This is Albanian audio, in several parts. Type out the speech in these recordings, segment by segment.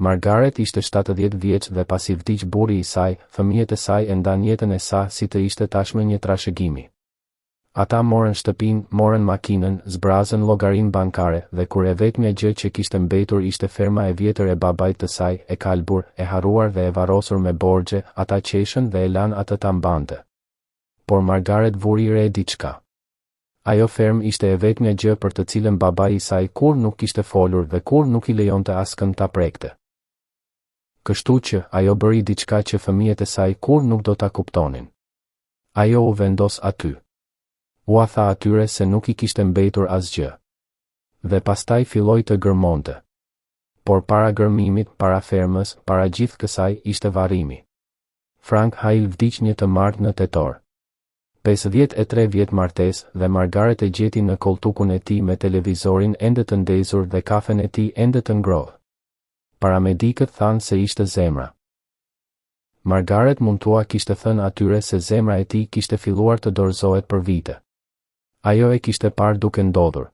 Margaret ishte 70 vjeç dhe pasi vdiq burri i saj, fëmijët e saj e ndan jetën e saj si të ishte tashmë një trashëgimi. Ata morën shtëpinë, morën makinën, zbrazën llogarinë bankare dhe kur e vetmja gjë që kishte mbetur ishte ferma e vjetër e babait të saj, e kalbur, e harruar dhe e varrosur me borxhe, ata qeshën dhe e lan atë ta mbante. Por Margaret vuri re diçka. Ajo ferm ishte e vetmja gjë për të cilën babai i saj kur nuk kishte folur dhe kur nuk i lejonte askënd ta prekte. Kështu që ajo bëri diçka që fëmijët e saj kur nuk do ta kuptonin. Ajo u vendos aty. Ua tha atyre se nuk i kishte mbetur asgjë. Dhe pastaj filloi të gërmonte. Por para gërmimit, para fermës, para gjithë kësaj ishte varrimi. Frank Hale vdiq një të martë në tetor. 53 vjet martesë dhe Margaret e gjeti në koltukun e tij me televizorin ende të ndezur dhe kafen e tij ende të ngrohtë. Paramedikët thanë se ishte zemra. Margaret mundtua kishte thënë atyre se zemra e tij kishte filluar të dorëzohet për vite. Ajo e kishte parë duke ndodhur.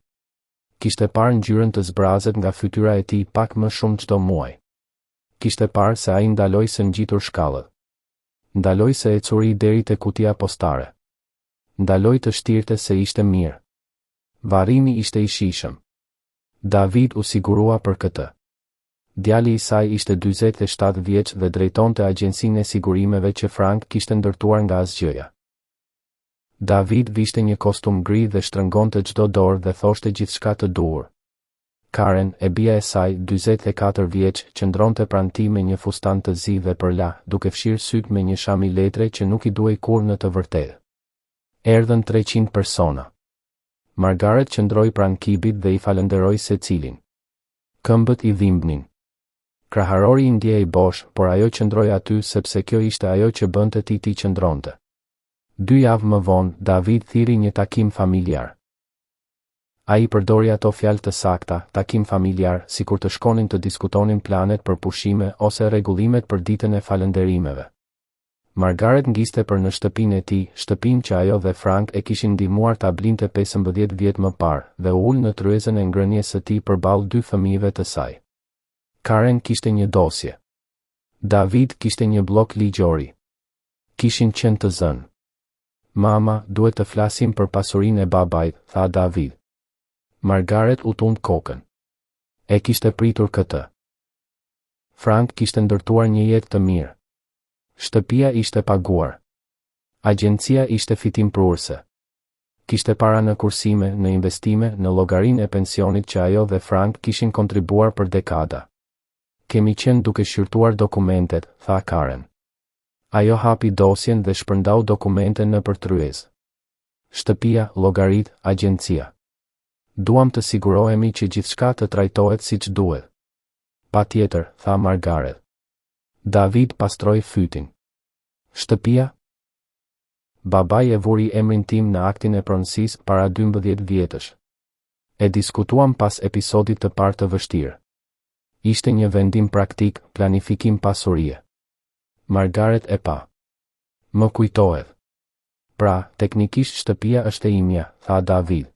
Kishte parë ngjyrën të zbrazet nga fytyra e tij pak më shumë çdo muaj. Kishte parë se ai ndaloi së ngjitur shkallët. Ndaloi se ecuri deri te kutia postare. Ndaloi të shtirte se ishte mirë. Varrimi ishte i shijshëm. David u sigurua për këtë. Djali i saj ishte 47 vjeç dhe drejtonte agjencinë e sigurimeve që Frank kishte ndërtuar nga asgjëja. David vishte një kostum gri dhe shtrëngonte çdo dorë dhe thoshte gjithçka të duhur. Karen, e bia e saj, 44 vjeç, qëndronte pranë tij me një fustan të zi dhe përla, duke fshirë syt me një shami letre që nuk i duhej kurrë në të vërtetë. Erdhën 300 persona. Margaret qëndroi pranë kibit dhe i falenderoi secilin. Këmbët i dhimbnin. Kraharori i ndjej bosh, por ajo qëndroi aty sepse kjo ishte ajo që bënte ti qëndronte. 2 javë më vonë, David thiri një takim familjar. Ai përdori ato fjalë të sakta, takim familjar, sikur të shkonin të diskutonin planet për pushime ose rregullimet për ditën e falënderimeve. Margaret ngiste për në shtëpinë e tij, shtëpinë që ajo dhe Frank e kishin ndihmuar ta blinte 15 vjet më parë, dhe u ul në tryezën e ngrënies së tij përballë 2 fëmijëve të saj. Karen kishte një dosje. David kishte një blok ligjori. Kishin qenë të zënë. Mama, duhet të flasim për pasurinë e babait, tha David. Margaret u tund kokën. E kishte pritur këtë. Frank kishte ndërtuar një jetë të mirë. Shtëpia ishte paguar. Agjencia ishte fitimprurse. Kishte para në kursime, në investime, në llogarinë e pensionit që ajo dhe Frank kishin kontribuar për dekada. Kemi qenë duke shqyrtuar dokumentet, tha Karen. Ajo hapi dosjen dhe shpërndau dokumente në përtryez. Shtëpia, llogarit, agjencia. Duam të sigurohemi që gjithçka të trajtohet siç duhet. Patjetër, tha Margaret. David pastroi fytin. Shtëpia? Babai e vuri emrin tim në aktin e pronësisë para 12 vjetësh. E diskutuam pas episodit të parë të vështirë. Ishte një vendim praktik, planifikim pasurie. Margaret e pa. Më kujtohet. Pra, teknikisht shtëpia është e imja, tha David.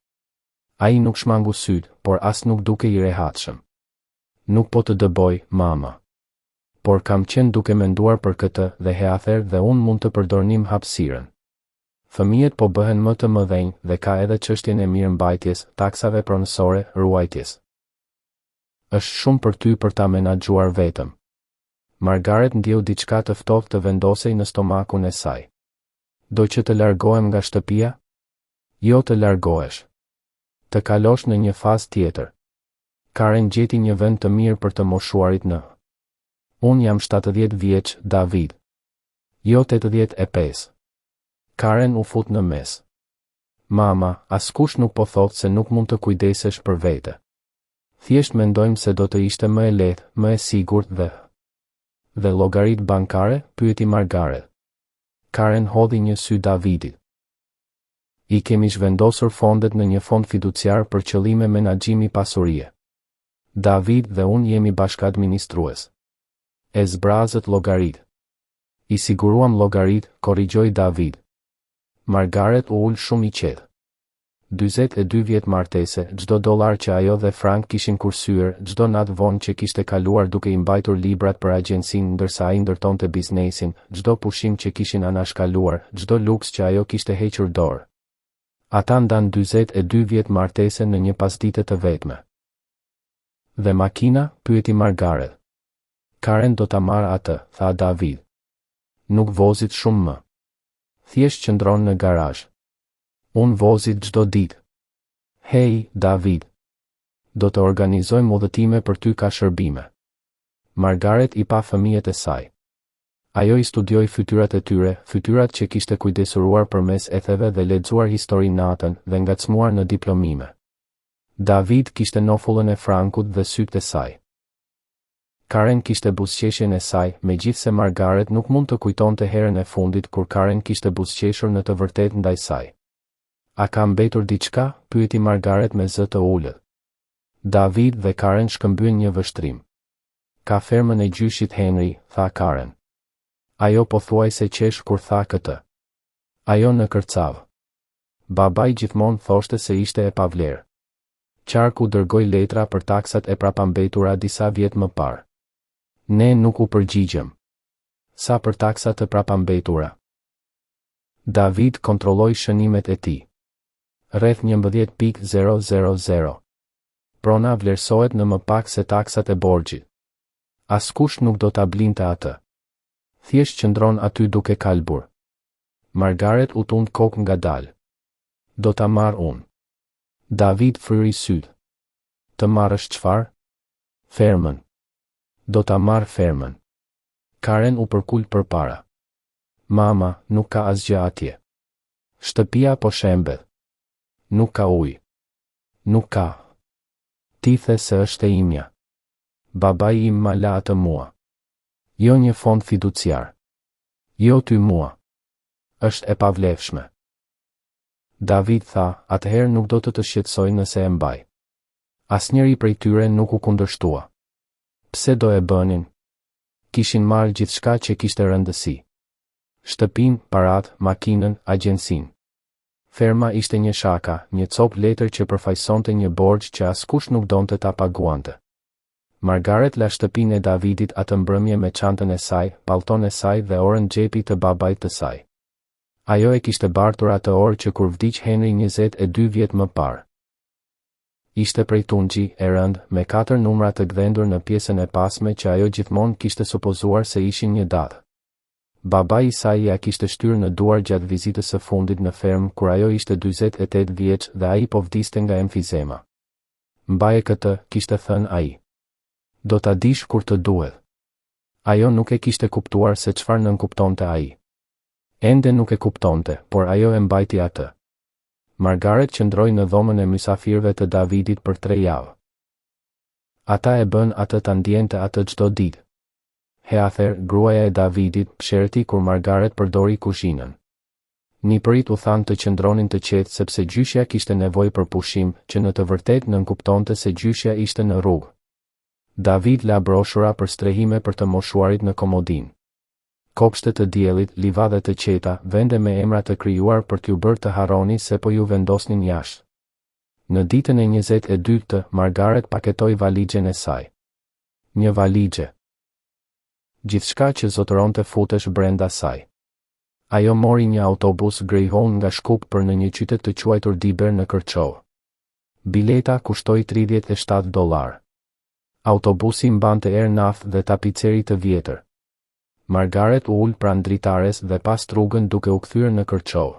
Ai nuk shmangu syt, por as nuk duke i rehatshëm. Nuk po të dëboj, mama. Por kam qenë duke menduar për këtë dhe heather dhe unë mund të përdornim hapësirën. Fëmijët po bëhen më të mëdhenj dhe ka edhe çështjen e mirëmbajtjes, taksave pronësore, ruajtjes. Është shumë për ty për ta menaxhuar vetëm. Margaret ndjeu diçka të ftohtë të vendosej në stomakun e saj. Do që të largohem nga shtëpia? Jo të largohesh. Të kalosh në një fazë tjetër. Karen gjeti një vend të mirë për të moshuarit në. Unë jam 70 vjeç, David. Jo 85. Karen u fut në mes. Mama, askush nuk po thotë se nuk mund të kujdesesh për vete. Thjesht mendojmë se do të ishte më e lehtë, më e sigurt dhe llogarit bankare, pyeti Margaret. Karen hodhi një sy Davidit. I kemi zhvendosur fondet në një fond fiduciar për qëllime menaxhimi pasurie. David dhe unë jemi bashkëadministrues. E zbrazët llogarit. I siguruam llogarit, korrigjoi David. Margaret u ul shumë i qetë. 42 vjet martese, çdo dollar që ajo dhe Frank kishin kursyer, çdo natë vonë që kishte kaluar duke I mbajtur librat për agjencinë ndërsa ai ndërtonte biznesin, çdo pushim që kishin anashkaluar, çdo luks që ajo kishte hequr dorë. Ata ndan 42 vjet martese në një pasdite të vetme. Dhe makina, pyeti Margaret. Karen do ta marr atë, tha David. Nuk vozit shumë më. Thjesht qëndron në garazh. Unë vozit çdo ditë. Hej, David. Do të organizojmë udhëtime për ty ka shërbime. Margaret I pa fëmijët e saj. Ajo I studioi fytyrat e tyre, fytyrat që kishte kujdesuruar përmes etheve dhe lexuar histori natën dhe ngacmuar në diplomime. David kishte nofullën e Frankut dhe sytë e saj. Karen kishte buzëqeshjen e saj, megjithse Margaret nuk mund të kujtonte herën e fundit kur Karen kishte buzëqeshur në të vërtetë ndaj saj. A ka mbetur diçka? Pyeti Margaret me zë të ulët. David dhe Karen shkëmbyen një vështrim. Ka fermën e gjyshit Henry, tha Karen. Ajo pothuajse qesh kur tha këtë. Ajo në kërcavë. Babai gjithmonë thoshte se ishte e pavlerë. Qarku dërgoi letra për taksat e prapambetura disa vjet më parë. Ne nuk u përgjigjëm. Sa për taksat e prapambetura? David kontrolloi shënimet e tij. Rreth 11.000. Prona vlerësohet në më pak se taksat e borxhit. Askush nuk do ta blinte atë. Thjesht qëndron aty duke kalbur. Margaret u tund kokë ngadalë. Do ta marr unë. David fryri sytë. Të marrësh çfarë? Fermën. Do ta marr fermën. Karen u përkul përpara. Mama, nuk ka asgjë atje. Shtëpia po shembet. Nuk ka ujë. Nuk ka. Ti the se është e imja. Babai im ma la atë mua. Jo një fond fiduciar. Jo ty mua. Është e pavlefshme. David tha, atëherë nuk do të shqetësoj nëse e mbaj. Asnjëri prej tyre nuk u kundërshtua. Pse do e bënin? Kishin marrë gjithçka që kishte rëndësi. Shtëpinë, paratë, makinën, agjencinë. Ferma ishte një shaka, një copë letër që përfaqësonte një borxh që askush nuk donte ta paguante. Margaret la shtëpinë e Davidit atë mbrëmje me çantën e saj, pallton e saj dhe orën xhepi të babait të saj. Ajo e kishte bartur atë orë që kur vdiq Henry 22 vjet më parë. Ishte prej tungji, e rënd, me 4 numra të gdhendur në pjesën e pasme që ajo gjithmonë kishte supozuar se ishin një datë. Babai I saj ja kishte shtyrë në duar gjatë vizitës së fundit në fermë kur ajo ishte 48 vjeç dhe ai po vdiste nga emfizema. Mbaje këtë, kishte thënë ai. Do ta dish kur të duhet. Ajo nuk e kishte kuptuar se çfarë nënkuptonte ai. Ende nuk e kuptonte, por ajo e mbajti atë. Margaret qëndroi në dhomën e mysafirëve të Davidit për 3 javë. Ata e bën atë ta ndjente atë çdo ditë. Heather, gruaja e Davidit, psherti kur Margaret përdori kuzhinën. Nipërit u thanë të qëndronin të qetë sepse gjyshja kishte nevojë për pushim, që në të vërtetë nënkuptonte se gjyshja ishte në rrugë. David la broshura për strehime për të moshuarit në komodinë. Kopshte të diellit, livadhe të qeta, vende me emra të krijuar për t'ju bërë të harroni se po ju vendosnin jashtë. Në ditën e 22 Margaret paketoi valixhen e saj. Një valixhe. Gjithçka që zotëronte futesh brenda saj. Ajo mori një autobus Greyhound nga Shkup për në një qytet të quajtur Diber në Kërçov. Bileta kushtoi $37. Autobusi mbante erë naftë dhe tapiceri të vjetër. Margaret u ul pranë dritares dhe pas rrugën duke u kthyer në Kërçov.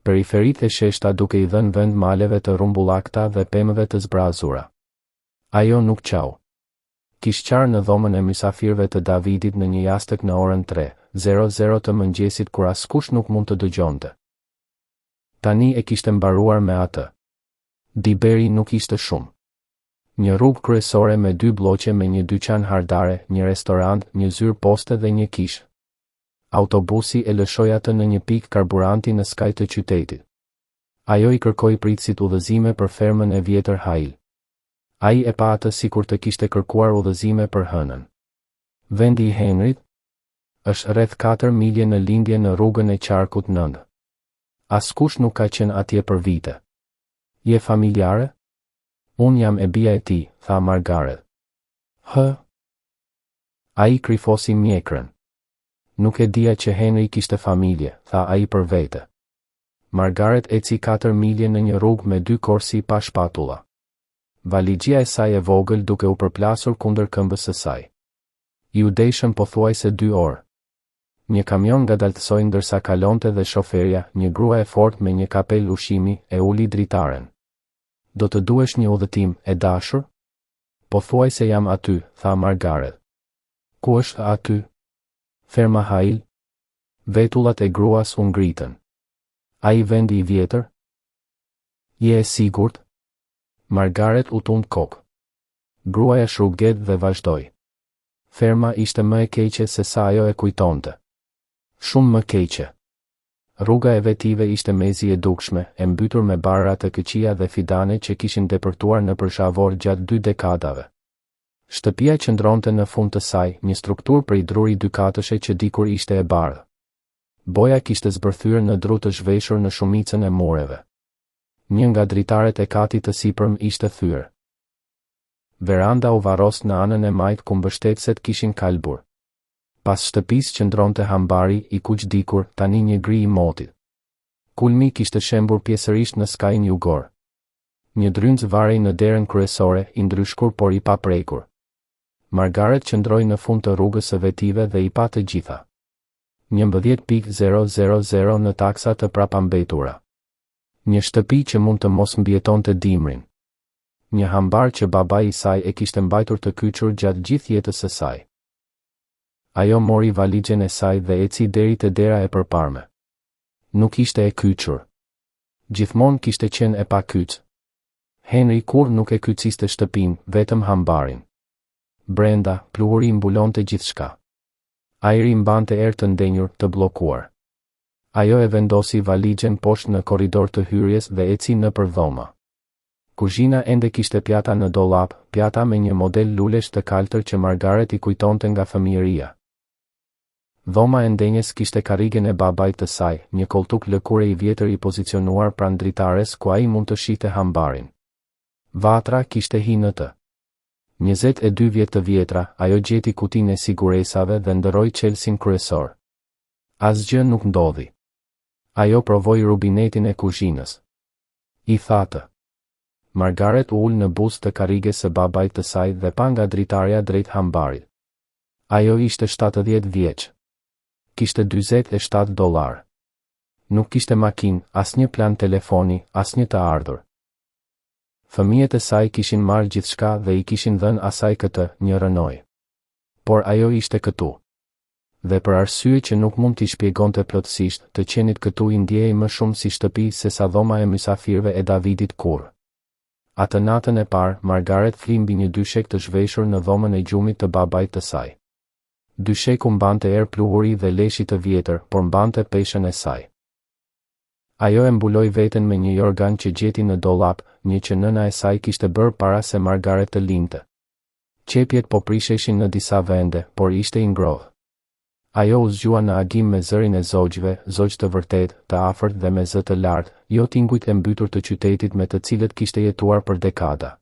Periferitë e sheshta duke I dhënë vend maleve të rrumbullakta dhe pemëve të zbrazura. Ajo nuk qau. Kishte qarë në dhomën e mysafirëve të Davidit në një jastëk në orën 3:00 të mëngjesit kur askush nuk mund të dëgjonte. Tani e kishte mbaruar me atë. Diberi nuk ishte shumë. Një rrugë kryesore me 2 bloqe me një dyqan hardare, një restorant, një zyrë poste dhe një kishë. Autobusi e lëshoi atë në një pikë karburanti në skaj të qytetit. Ajo I kërkoi pritësit udhëzime për fermën e vjetër Hail. Ai e pa atë sikur të kishte kërkuar udhëzime për hënën. Vendi I Henryt është rreth 4 milje në lindje në rrugën e qarkut 9. Askush nuk ka qenë atje për vite. Je familjare? Unë jam e bia e ti, tha Margaret. A i krifosi mjekrën. Nuk e dia që Henry kishte familje, tha a i për vete. Margaret eci 4 milje në një rrugë me 2 korsi pa shpatulla. Valigjia e saj e vogël duke u përplasur kundër këmbës së saj. I u deshëm pothuajse 2 orë. Një kamion ngadaltësoi ndërsa kalonte dhe shoferja, një grua e fortë me një kapel ushqimi, e uli dritaren. Do të duhesh një udhëtim, e dashur? Pothuajse jam aty, tha Margaret. Ku është aty? Ferma Hail? Vetullat e gruas u ngritën. A i vendi i vjetër? Je e sigurt? Margaret u tund kokë. Gruaja shruget dhe vazhdoi. Ferma ishte më e keqe se sa ajo e kujtonte. Shumë më keqe. Rruga e vetive ishte mezi e dukshme, e mbytur me barra të këqija dhe fidane që kishin depërtuar në përshavor gjatë 2 dekadave. Shtëpia qëndronte në fund të saj, një strukturë prej druri 2 katëshe që dikur ishte e bardhë. Boja kishte zbërthyer në dru të zhveshur në shumicën e mureve. Një nga dritaret e katit të sipërm ishte thyer. Veranda u varros në anën e majt ku mbështetëset kishin kalbur. Pas shtëpisë qëndronte hambari i kuq dikur, tani një gri i motit. Kulmi kishte shembur pjesërisht në skajin jugor. Një dryncë varej në derën kryesore, i ndryshkur por i paprekur. Margaret qëndroi në fund të rrugës së vetive dhe i pa të gjitha. 11.000 në taksa të prapambetura. Një shtëpi që mund të mos mbjetonte dimrin. Një hambar që babai i saj e kishte mbajtur të kyçur gjatë gjithë jetës së saj. Ajo mori valigjen e saj dhe eci deri te dera e përparme. Nuk ishte e kyçur. Gjithmonë kishte qenë e pa kyç. Henry kur nuk e kyçiste shtëpinë, vetëm hambarin. Brenda, pluhuri mbulonte gjithçka. Ajri mbante erë të ndenjur, të bllokuar. Ajo e vendosi valigjen poshtë në korridor të hyrjes dhe eci nëpër dhoma. Kuzhina ende kishte pjata në dollap, pjata me një model lulesh të kaltër që Margaret i kujtonte nga fëmijëria. Dhoma e ndenjes kishte karrigen e babait të saj, një koltuk lëkure i vjetër i pozicionuar pranë dritares ku ai mund të shihte hambarin. Vatra kishte hi në të. 22 vjet të vjetra, ajo gjeti kutinë e siguresave dhe ndëroi qelsin kryesor. Asgjë nuk ndodhi. Ajo provoi rubinetin e kuzhinës. I thatë. Margaret u ul në buzë të karriges së babait të saj dhe pa nga dritarja drejt hambarit. Ajo ishte 70 vjeç. Kishte $47. Nuk kishte makinë, asnjë plan telefoni, asnjë të ardhur. Fëmijët e saj kishin marrë gjithçka dhe i kishin dhënë asaj këtë, një rënoj. Por ajo ishte këtu. Dhe për arsye që nuk mund t'i shpjegonte plotësisht, të qenit këtu i ndjehej më shumë si shtëpi se sa dhoma e mysafirëve e Davidit kur. Atë natën e parë, Margaret fli mbi një dyshek të zhveshur në dhomën e gjumit të babait të saj. Dysheku mbante erë pluhuri dhe leshi të vjetër, por mbante peshën e saj. Ajo e mbuloi veten me një jorgan që gjeti në dollap, një që nëna e saj kishte bërë para se Margaret të lindte. Qepjet po prisheshin në disa vende, por ishte i ngrohtë. Ajo u zgjua në agim me zërin e zogjve, zogj të vërtet, të afërt dhe me zë të lartë, jo tingujt e mbytur të qytetit me të cilët kishte jetuar për dekada.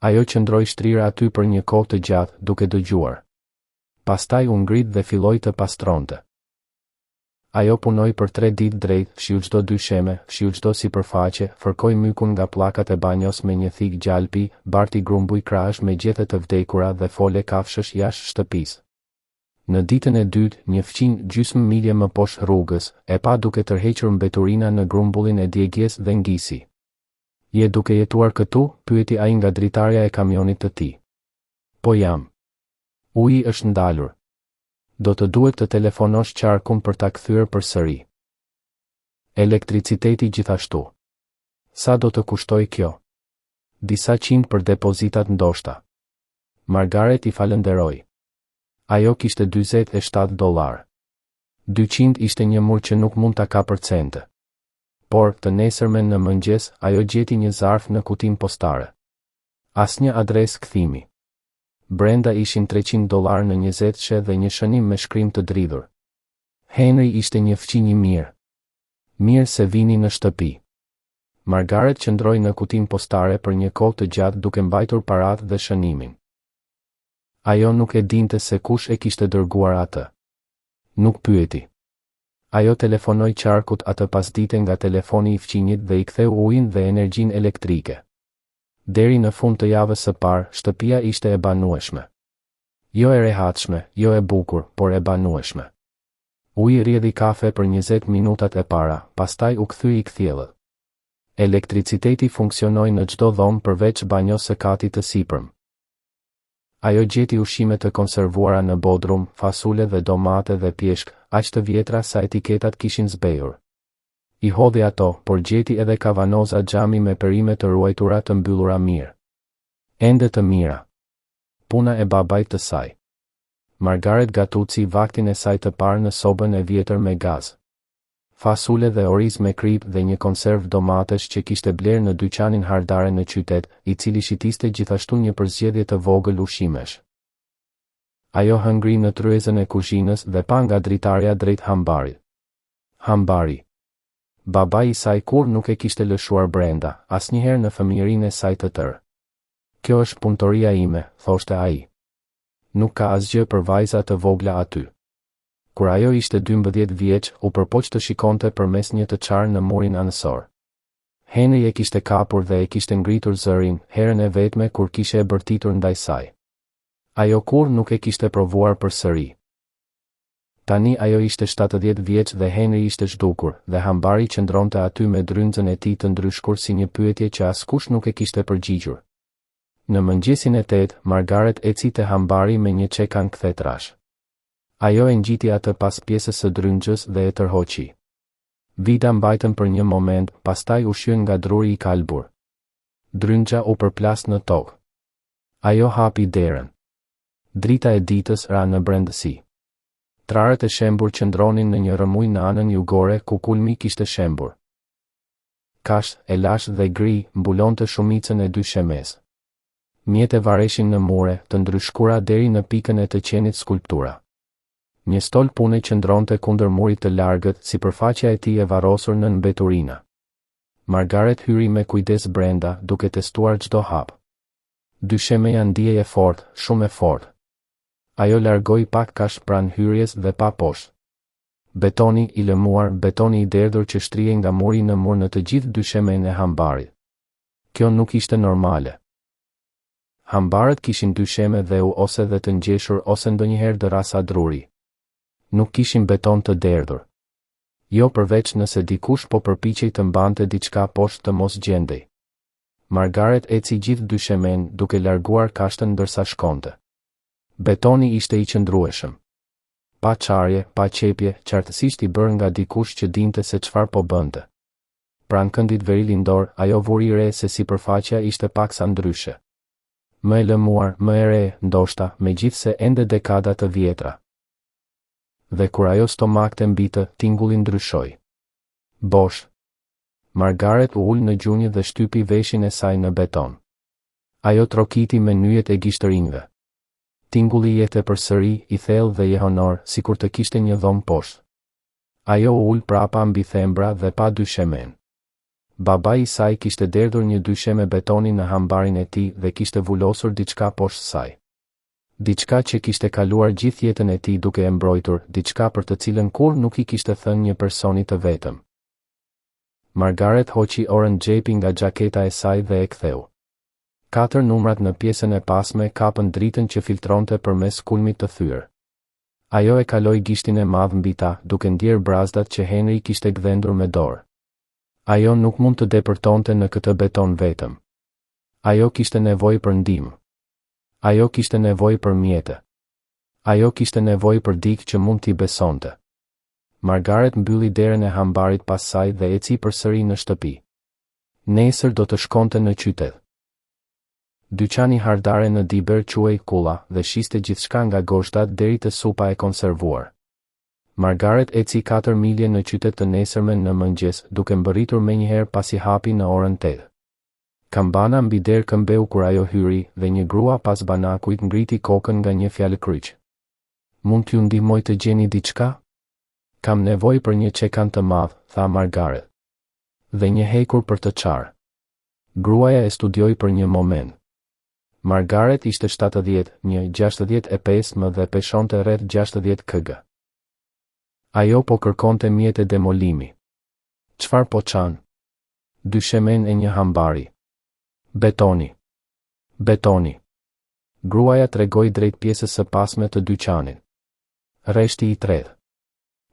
Ajo qëndroi shtrirë aty për një kohë të gjatë, duke dëgjuar. Pastaj u ngrit dhe filloi të pastronte. Ajo punoi për 3 ditë drejt, fshiu çdo dysheme, fshiu çdo sipërfaqe, fërkoi mykun nga pllakat e banjos me një thik gjalpi, barti grumbuj krahësh me gjethe të vdekura dhe fole kafshësh jashtë shtëpisë. Në ditën e dytë, një fqin gjysmë milje më poshtë rrugës, e pa duke tërhequr mbeturina në grumbullin e djegjes dhe ngisi. Je duke jetuar këtu? Pyeti ai nga dritarja e kamionit të tij. Po jam. Uji është ndalur. Do të duhet të telefonosh qarkun për ta kthyer përsëri. Elektriciteti gjithashtu. Sa do të kushtoj kjo? Disa qind për depozitat ndoshta. Margaret i falenderoi. Ajo kishte $47. 200 ishte një mur që nuk mund ta kapërcente. Por, të nesërmen në mëngjes, ajo gjeti një zarf në kutinë postare. Asnjë adresë kthimi. Brenda ishin $300 në 20 dhe një shënim me shkrim të dridhur. Henry ishte një fqinj i mirë. Mirë se vini në shtëpi. Margaret qëndroi në kutinë postare për një kohë të gjatë duke mbajtur paratë dhe shënimin. Ajo nuk e dinte se kush e kishte dërguar atë. Nuk pyeti. Ajo telefonoi qarkut atë pasdite nga telefoni i fqinjit dhe i ktheu ujin dhe energjinë elektrike. Deri në fund të javës së parë, shtëpia ishte e banueshme. Jo e rehatshme, jo e bukur, por e banueshme. Uji rrjedhi kafe për 20 minutat e para, pastaj u kthye i kthjellët. Elektriciteti funksionoi në çdo dhomë përveç banjos së katit të sipërm. Ajo gjeti ushqime të konservuara në bodrum, fasule dhe domate dhe pjeshk, aq të vjetra sa etiketat kishin zbehur. I hodhi ato, por gjeti edhe kavanoza xhami me perime të ruajtura të mbyllura mirë. Ende të mira. Puna e babait të saj. Margaret gatuci vaktin e saj të parë në sobën e vjetër me gaz. Fasule dhe oriz me krip dhe një konserv domatesh që kishte bler në dyqanin hardare në qytet, i cili shitiste gjithashtu një përzgjedhje të vogël ushqimesh. Ajo hëngri në tryezën e kuzhinës dhe pa nga dritarja drejt hambarit. Hambari. Babai i saj kur nuk e kishte lëshuar brenda, asnjëherë në fëmijërinë e saj të tërë. Kjo është punëtoria ime, thoshte ai. Nuk ka asgjë për vajza të vogla aty. Kur ajo ishte 12 vjeç, u përpoq të shikonte përmes një të çarë në murin anësor. Henry e kishte kapur dhe e kishte ngritur zërin, herën e vetme kur kishe e bërtitur ndaj saj. Ajo kur nuk e kishte provuar përsëri. Tani ajo ishte 70 vjeç dhe Henry ishte zhdukur, dhe hambari qëndronte aty me dryndzën e tij të ndryshkur si një pyetje që askush nuk e kishte përgjigjur. Në mëngjesin e 8, Margaret eci te hambari me një çekan kthetrash. Ajo e ngjiti atë pas pjesës së dryngjës dhe e tërhoqi. Vida mbajtën për një moment, pastaj u shqyn nga druri i kalbur. Dryngja u përplas në tokë. Ajo hapi derën. Drita e ditës ra në brendësi. Trarët e shembur qëndronin në një rëmuj në anën jugore ku kulmi kishte shembur. Kasht, e lash dhe gri, mbulonte shumicën e dyshemes. Mjete vareshin në mure, të ndryshkura deri në pikën e të qenit skulptura. Një stol pune qëndronte kundër murit të largët, sipërfaqja e tij e varrosur në mbeturina. Margaret hyri me kujdes brenda, duke testuar çdo hap. Dyshemeja ndiej e fortë, shumë e fortë. Ajo largoi pak kasht pranë hyrjes dhe pa poshtë. Betoni i lëmuar, betoni i derdhur që shtrihej nga muri në mur në të gjithë dyshemen e hambarit. Kjo nuk ishte normale. Hambarët kishin dysheme dhe ose dhe të ngjeshur ose ndonjëherë dërasa druri. Nuk kishin beton të derdhur. Jo përveç nëse dikush po përpiqej të mbante diçka poshtë të mos gjendej. Margaret eci gjithë dyshemen duke larguar kashtën ndërsa shkonte. Betoni ishte i qëndrueshëm. Pa çarje, pa qepje, qartësisht i bërë nga dikush që dinte se çfarë po bënte. Pranë këndit verilindor, ajo vuri re se sipërfaqja ishte paksa ndryshe. Më e lëmuar, më e re, ndoshta, megjithse ende dekada të vjetra. Dhe kur ajo stomakte mbitë, tingulli ndryshoi. Bosh. Margaret u ul në gjunjë dhe shtypi veshin e saj në beton. Ajo trokiti me nyjet e gishtërinjve. Tingulli jete përsëri, i thellë dhe jehonor, sikur të kishte një dhomë poshtë. Ajo u ul prapa mbi thembra dhe pa dyshemen. Babai i saj kishte derdhur një dysheme betoni në hambarin e tij dhe kishte vulosur diçka poshtë saj. Diçka që kishte kaluar gjithë jetën e tij duke e mbrojtur, diçka për të cilën kur nuk i kishte thënë një personi të vetëm. Margaret hoqi orën xhepi nga xhaketa e saj dhe e ktheu. 4 numrat në pjesën e pasme kapën dritën që filtronte përmes kulmit të thyrë. Ajo e kaloi gishtin e madh mbi ta, duke ndier brazdat që Henry kishte gdhendur me dorë. Ajo nuk mund të depërtonte në këtë beton vetëm. Ajo kishte nevojë për ndihmë. Ajo kishte nevojë për mjete. Ajo kishte nevojë për dikë që mund t'i besonte. Margaret mbylli derën e hambarit pas saj dhe eci përsëri në shtëpi. Nesër do të shkonte në qytet. Dyqani hardare në Diber quhej Kulla dhe shiste gjithçka nga goshtat deri te supa e konservuar. Margaret eci 4 milje në qytet të nesërmen në mëngjes, duke mbërritur menjëherë pasi hapi në orën 8. Kambana mbi derë këmbeu kur ajo hyri dhe një grua pas banakujt ngriti kokën nga një fjalë kryq. Mund t'ju ndihmoj të gjeni diçka? Kam nevojë për një çekan të madh, tha Margaret. Dhe një hekur për të qarë. Gruaja e studioi për një moment. Margaret ishte 70-1-65 dhe peshonte rreth 60 kg. Ajo po kërkonte mjete demolimi. Çfarë po çan? Dyshemen e një hambari. Betoni. Betoni. Gruaja tregoi drejt pjesës së pasme të dyqanit. Rreshti i tretë.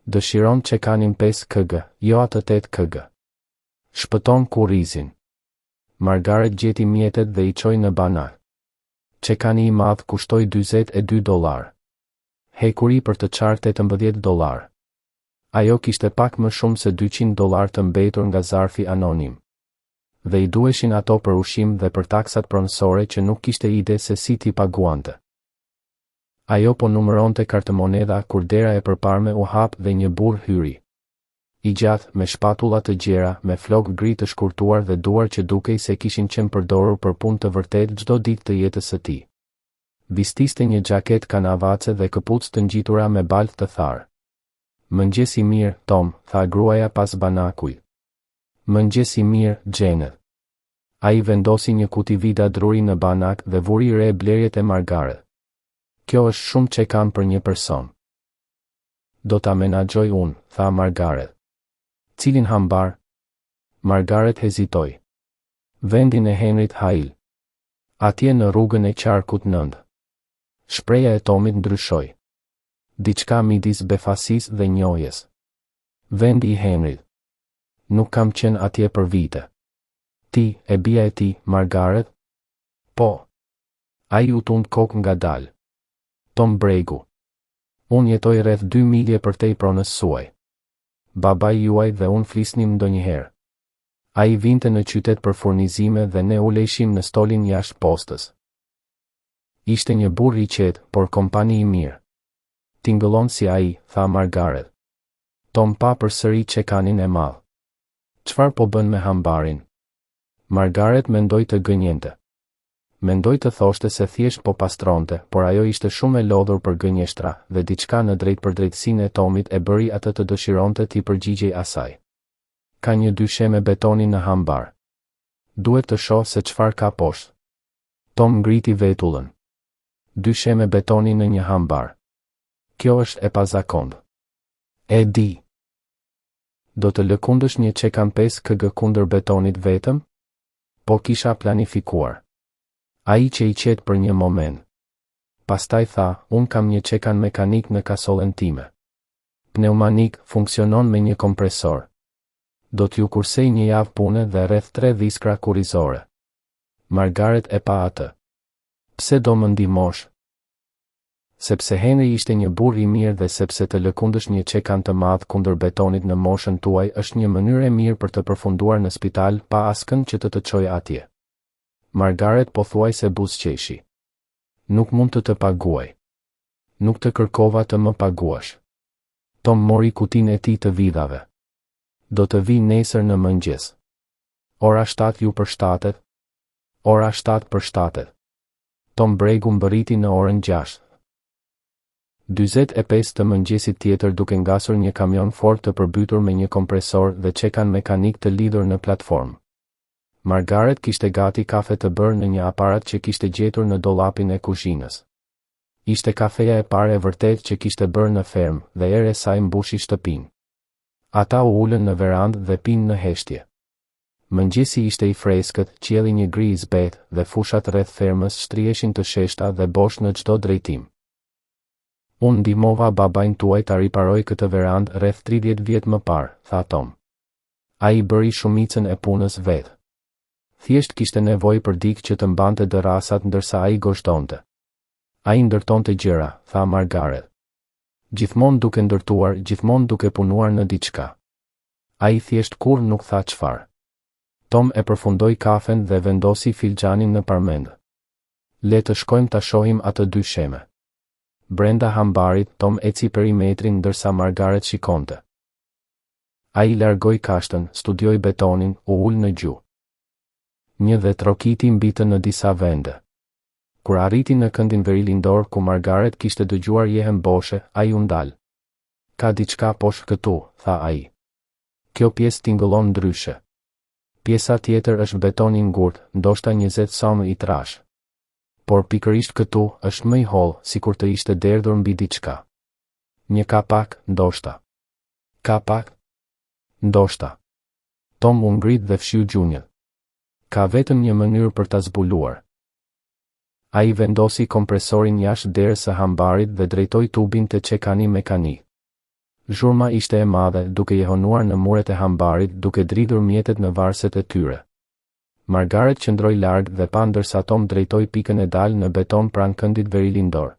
Dëshiron çekanin 5 kg, jo atë 8 kg. Shpëton kurrizin. Margaret gjeti mjetet dhe I çoi në banak. Çekani I madh kushtoi $42. Hekuri për të qartë $18. Ajo kishte pak më shumë se $200 të mbetur nga zarfi anonim. Dhe I duheshin ato për ushqim dhe për taksat pronësore që nuk kishte ide se si t'i paguante. Ajo po numëronte kartëmonedha kur dera e përparme u hap dhe një burr hyri. I gjatë, me shpatulla të gjera, me flok gri të shkurtuar dhe duar që dukej se kishin qenë përdorur për punë të vërtet çdo ditë të jetës së tij. Vististe një xhaketë kanavace dhe këpucë të ngjitura me baltë të tharë. Mëngjes I mirë, Tom, tha gruaja pas banakujt. Mëngjes I mirë, Janet. Ai vendosi një kuti vida druri në banak dhe vuri re blerjet e Margaret. Kjo është shumë çekan për një person. Do ta menaxhoj unë, tha Margaret. Cilin hambar? Margaret hezitoi. Vendin e Henrit Hale. Atje në rrugën e qarkut 9. Shpreja e Tomit ndryshoi. Diçka midis befasisë dhe njohjes. Vendi I Henrit. Nuk kam qenë atje për vite. Ti, e bia e ti, Margaret? Po. Ai u tund kokë ngadalë. Tom Bregu. Unë jetoj rreth 2 milje përtej pronës suaj. Babai juaj dhe unë flisnim ndonjëherë. Ai vinte në qytet për furnizime dhe ne uleshim në stolin jashtë postës. Ishte një burr I qetë, por kompani I mirë. Tingëllon si ai, tha Margaret. Tom pa përsëri çekanin e madh. Çfarë po bën me hambarin? Margaret mendoi të gënjente. Mendoi të thoshte se thjesht po pastronte, por ajo ishte shumë e lodhur për gënjeshtra dhe diçka në drejtpërdrejtësinë e Tomit e bëri atë të dëshironte t'i përgjigjej asaj. Ka një dysheme betoni në hambar. Duhet të shoh se çfarë ka poshtë. Tom ngriti vetullën. Dysheme betoni në një hambar. Kjo është e pazakontë. E di. Do të lëkundësh një çekan 5 kg kundër betonit vetëm? Po kisha planifikuar. Ai që I qetë për një moment. Pastaj tha, unë kam një çekan mekanik në kasollën time. Pneumanik, funksionon me një kompresor. Do t'ju kursej një javë pune dhe rreth 3 dhiskra kurrizore. Margaret e pa atë. Pse do më ndihmosh? Sepse Henry ishte një burr I mirë dhe sepse të lëkundësh një çekan të madh kundër betonit në moshën tuaj është një mënyrë e mirë për të përfunduar në spital pa askënd që të çojë atje. Margaret pothuajse buzëqeshi. Nuk mund të paguaj. Nuk të kërkova të më paguash. Tom mori kutinë e tij të vidhave. Do të vi nesër në mëngjes. Ora 7 ju përshtatet? Ora 7 përshtatet. Tom Bregu mbërriti në orën 6. 45 të mëngjesit tjetër duke ngasur një kamion fort të përbytur me një kompresor dhe çekan mekanik të lidhur në platformë. Margaret kishte gati kafe të bërë në një aparat që kishte gjetur në dollapin e kuzhinës. Ishte kafeja e parë e vërtet që kishte bërë në fermë dhe erë e saj mbushi shtëpinë. Ata u ulën në verandë dhe pinë në heshtje. Mëngjesi ishte I freskët, qielli një gri I zbetë dhe fushat rreth fermës shtriheshin të sheshta dhe bosh në çdo drejtim. Unë ndihmova babain tuaj ta riparoj këtë verandë rreth 30 vjet më parë, tha Tom. Ai bëri shumicën e punës vetë. Thjesht kishte nevojë për dikë që të mbante dërasat ndërsa ai gozhdonte. Ai ndërtonte gjëra, tha Margaret. Gjithmonë duke ndërtuar, gjithmonë duke punuar në diçka. Ai thjesht kur nuk tha çfarë. Tom e përfundoi kafen dhe vendosi filxhanin në parmend. Le të shkojmë ta shohim atë dysheme. Brenda hambarit, Tom eci perimetrin ndërsa Margaret shikonte. Ai largoi kashtën, studioi betonin, u ul në gjuhë. Një dhe trokiti mbitën në disa vende. Kur arriti në këndin verilindor ku Margaret kishte dëgjuar jehen boshe, ai u ndal. Ka diçka poshtë këtu, tha ai. Kjo pjesë tingëllon ndryshe. Pjesa tjetër është betoni ngurt, ndoshta 20 cm i trash. Por pikërisht këtu është më i hollë, sikur të ishte derdhur mbi diçka. Një kapak, ndoshta. Kapak? Ndoshta. Tom u ngrit dhe fshiu gjunjët. Ka vetëm një mënyrë për ta zbuluar. Ai vendosi kompresorin jashtë derës së hambarit dhe drejtoi tubin te çekani mekanik. Zhurma ishte e madhe, duke jehonuar në muret e hambarit, duke dridhur mjetet në varset e tyre. Margaret qëndroi larg dhe pa ndërsa Tom drejtoi pikën e dalë në beton pranë këndit verilindor.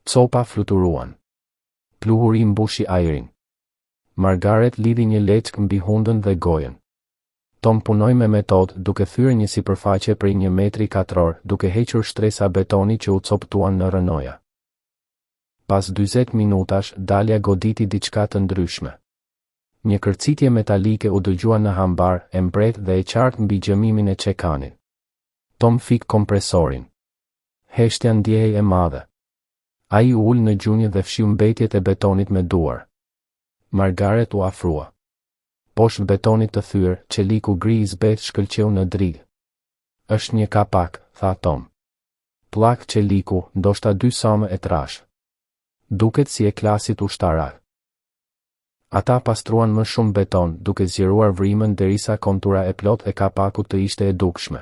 Copa fluturuan. Pluhuri mbushi ajrin. Margaret lidhi një leckë mbi hundën dhe gojën. Tom punoi me metodë, duke thyrë një sipërfaqe prej 1 metri katror, duke hequr shtresa betoni që u coptuan në rënoja. Pas 40 minutash, dalja goditi diçka të ndryshme. Një kërcitje metalike u dëgjua në hambar, e mbret dhe e qartë mbi gjëmimin e çekanit. Tom fik kompresorin. Heshtja ndjehej e madhe. Ai u ul në gjunjë dhe fshiu mbetjet e betonit me duar. Margaret u afrua. Poshtë betonit të thyrë, çeliku gri i zbet shkëlqeu në drigë. Është një kapak, tha Tom. Pllak çeliku, ndoshta 2 cm e trash. Duket si e klasit ushtarak. Ata pastruan më shumë beton, duke zgjeruar vrimën derisa kontura e plot e kapakut të ishte e dukshme.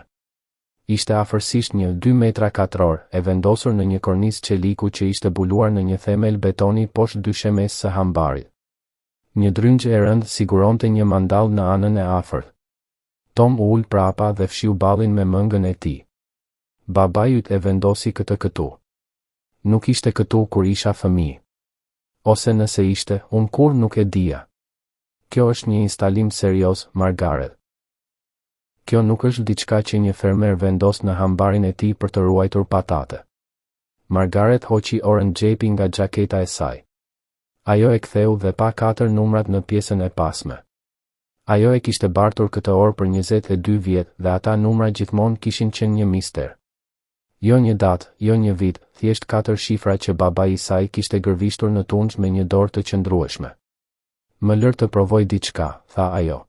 Ishte afërsisht 2 metra katror, e vendosur në një kornizë çeliku që ishte buluar në një themel betoni poshtë dyshemesë së hambarit. Një dryngje e rëndë siguronte një mandall në anën e afërt. Tom u ul prapa dhe fshiu ballin me mëngën e tij. Babait e vendosi këtë këtu. Nuk ishte këtu kur isha fëmijë. Ose nëse ishte, unë kur nuk e dija. Kjo është një instalim serioz, Margaret. Kjo nuk është diçka që një fermer vendos në hambarin e tij për të ruajtur patate. Margaret hoqi orën xhepi nga xhaketa e saj. Ajo e ktheu dhe pa 4 numrat në pjesën e pasme. Ajo e kishte bartur këtë orë për 22 vjet dhe ata numra gjithmonë kishin qenë një mister. Jo një datë, jo një vit, thjesht 4 shifra që babai i saj kishte gërvishtur në tunç me një dorë të qëndrueshme. Më lër të provoj diçka, tha ajo.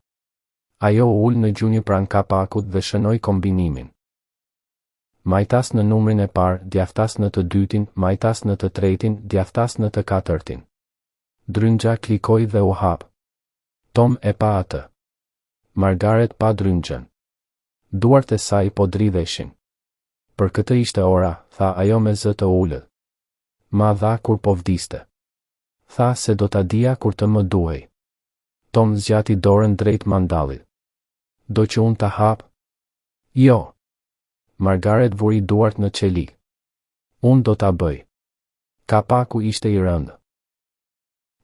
Ajo u ul në gjunjë pranë kapakut dhe shënoi kombinimin. Majtas në numrin e parë, djathtas në të dytin, majtas në të tretin, djathtas në të katërtin. Dryngja klikoi dhe u hap. Tom e pa atë. Margaret pa dryngjën. Duart e saj po dridheshin. Për këtë ishte ora, tha ajo me zë të ulët. Ma dha kur po vdiste. Tha se do ta dija kur të më duhej. Tom zgjati dorën drejt mandallit. Do që unë ta hap? Jo. Margaret vuri duart në çelik. Unë do ta bëj. Kapaku ishte i rëndë.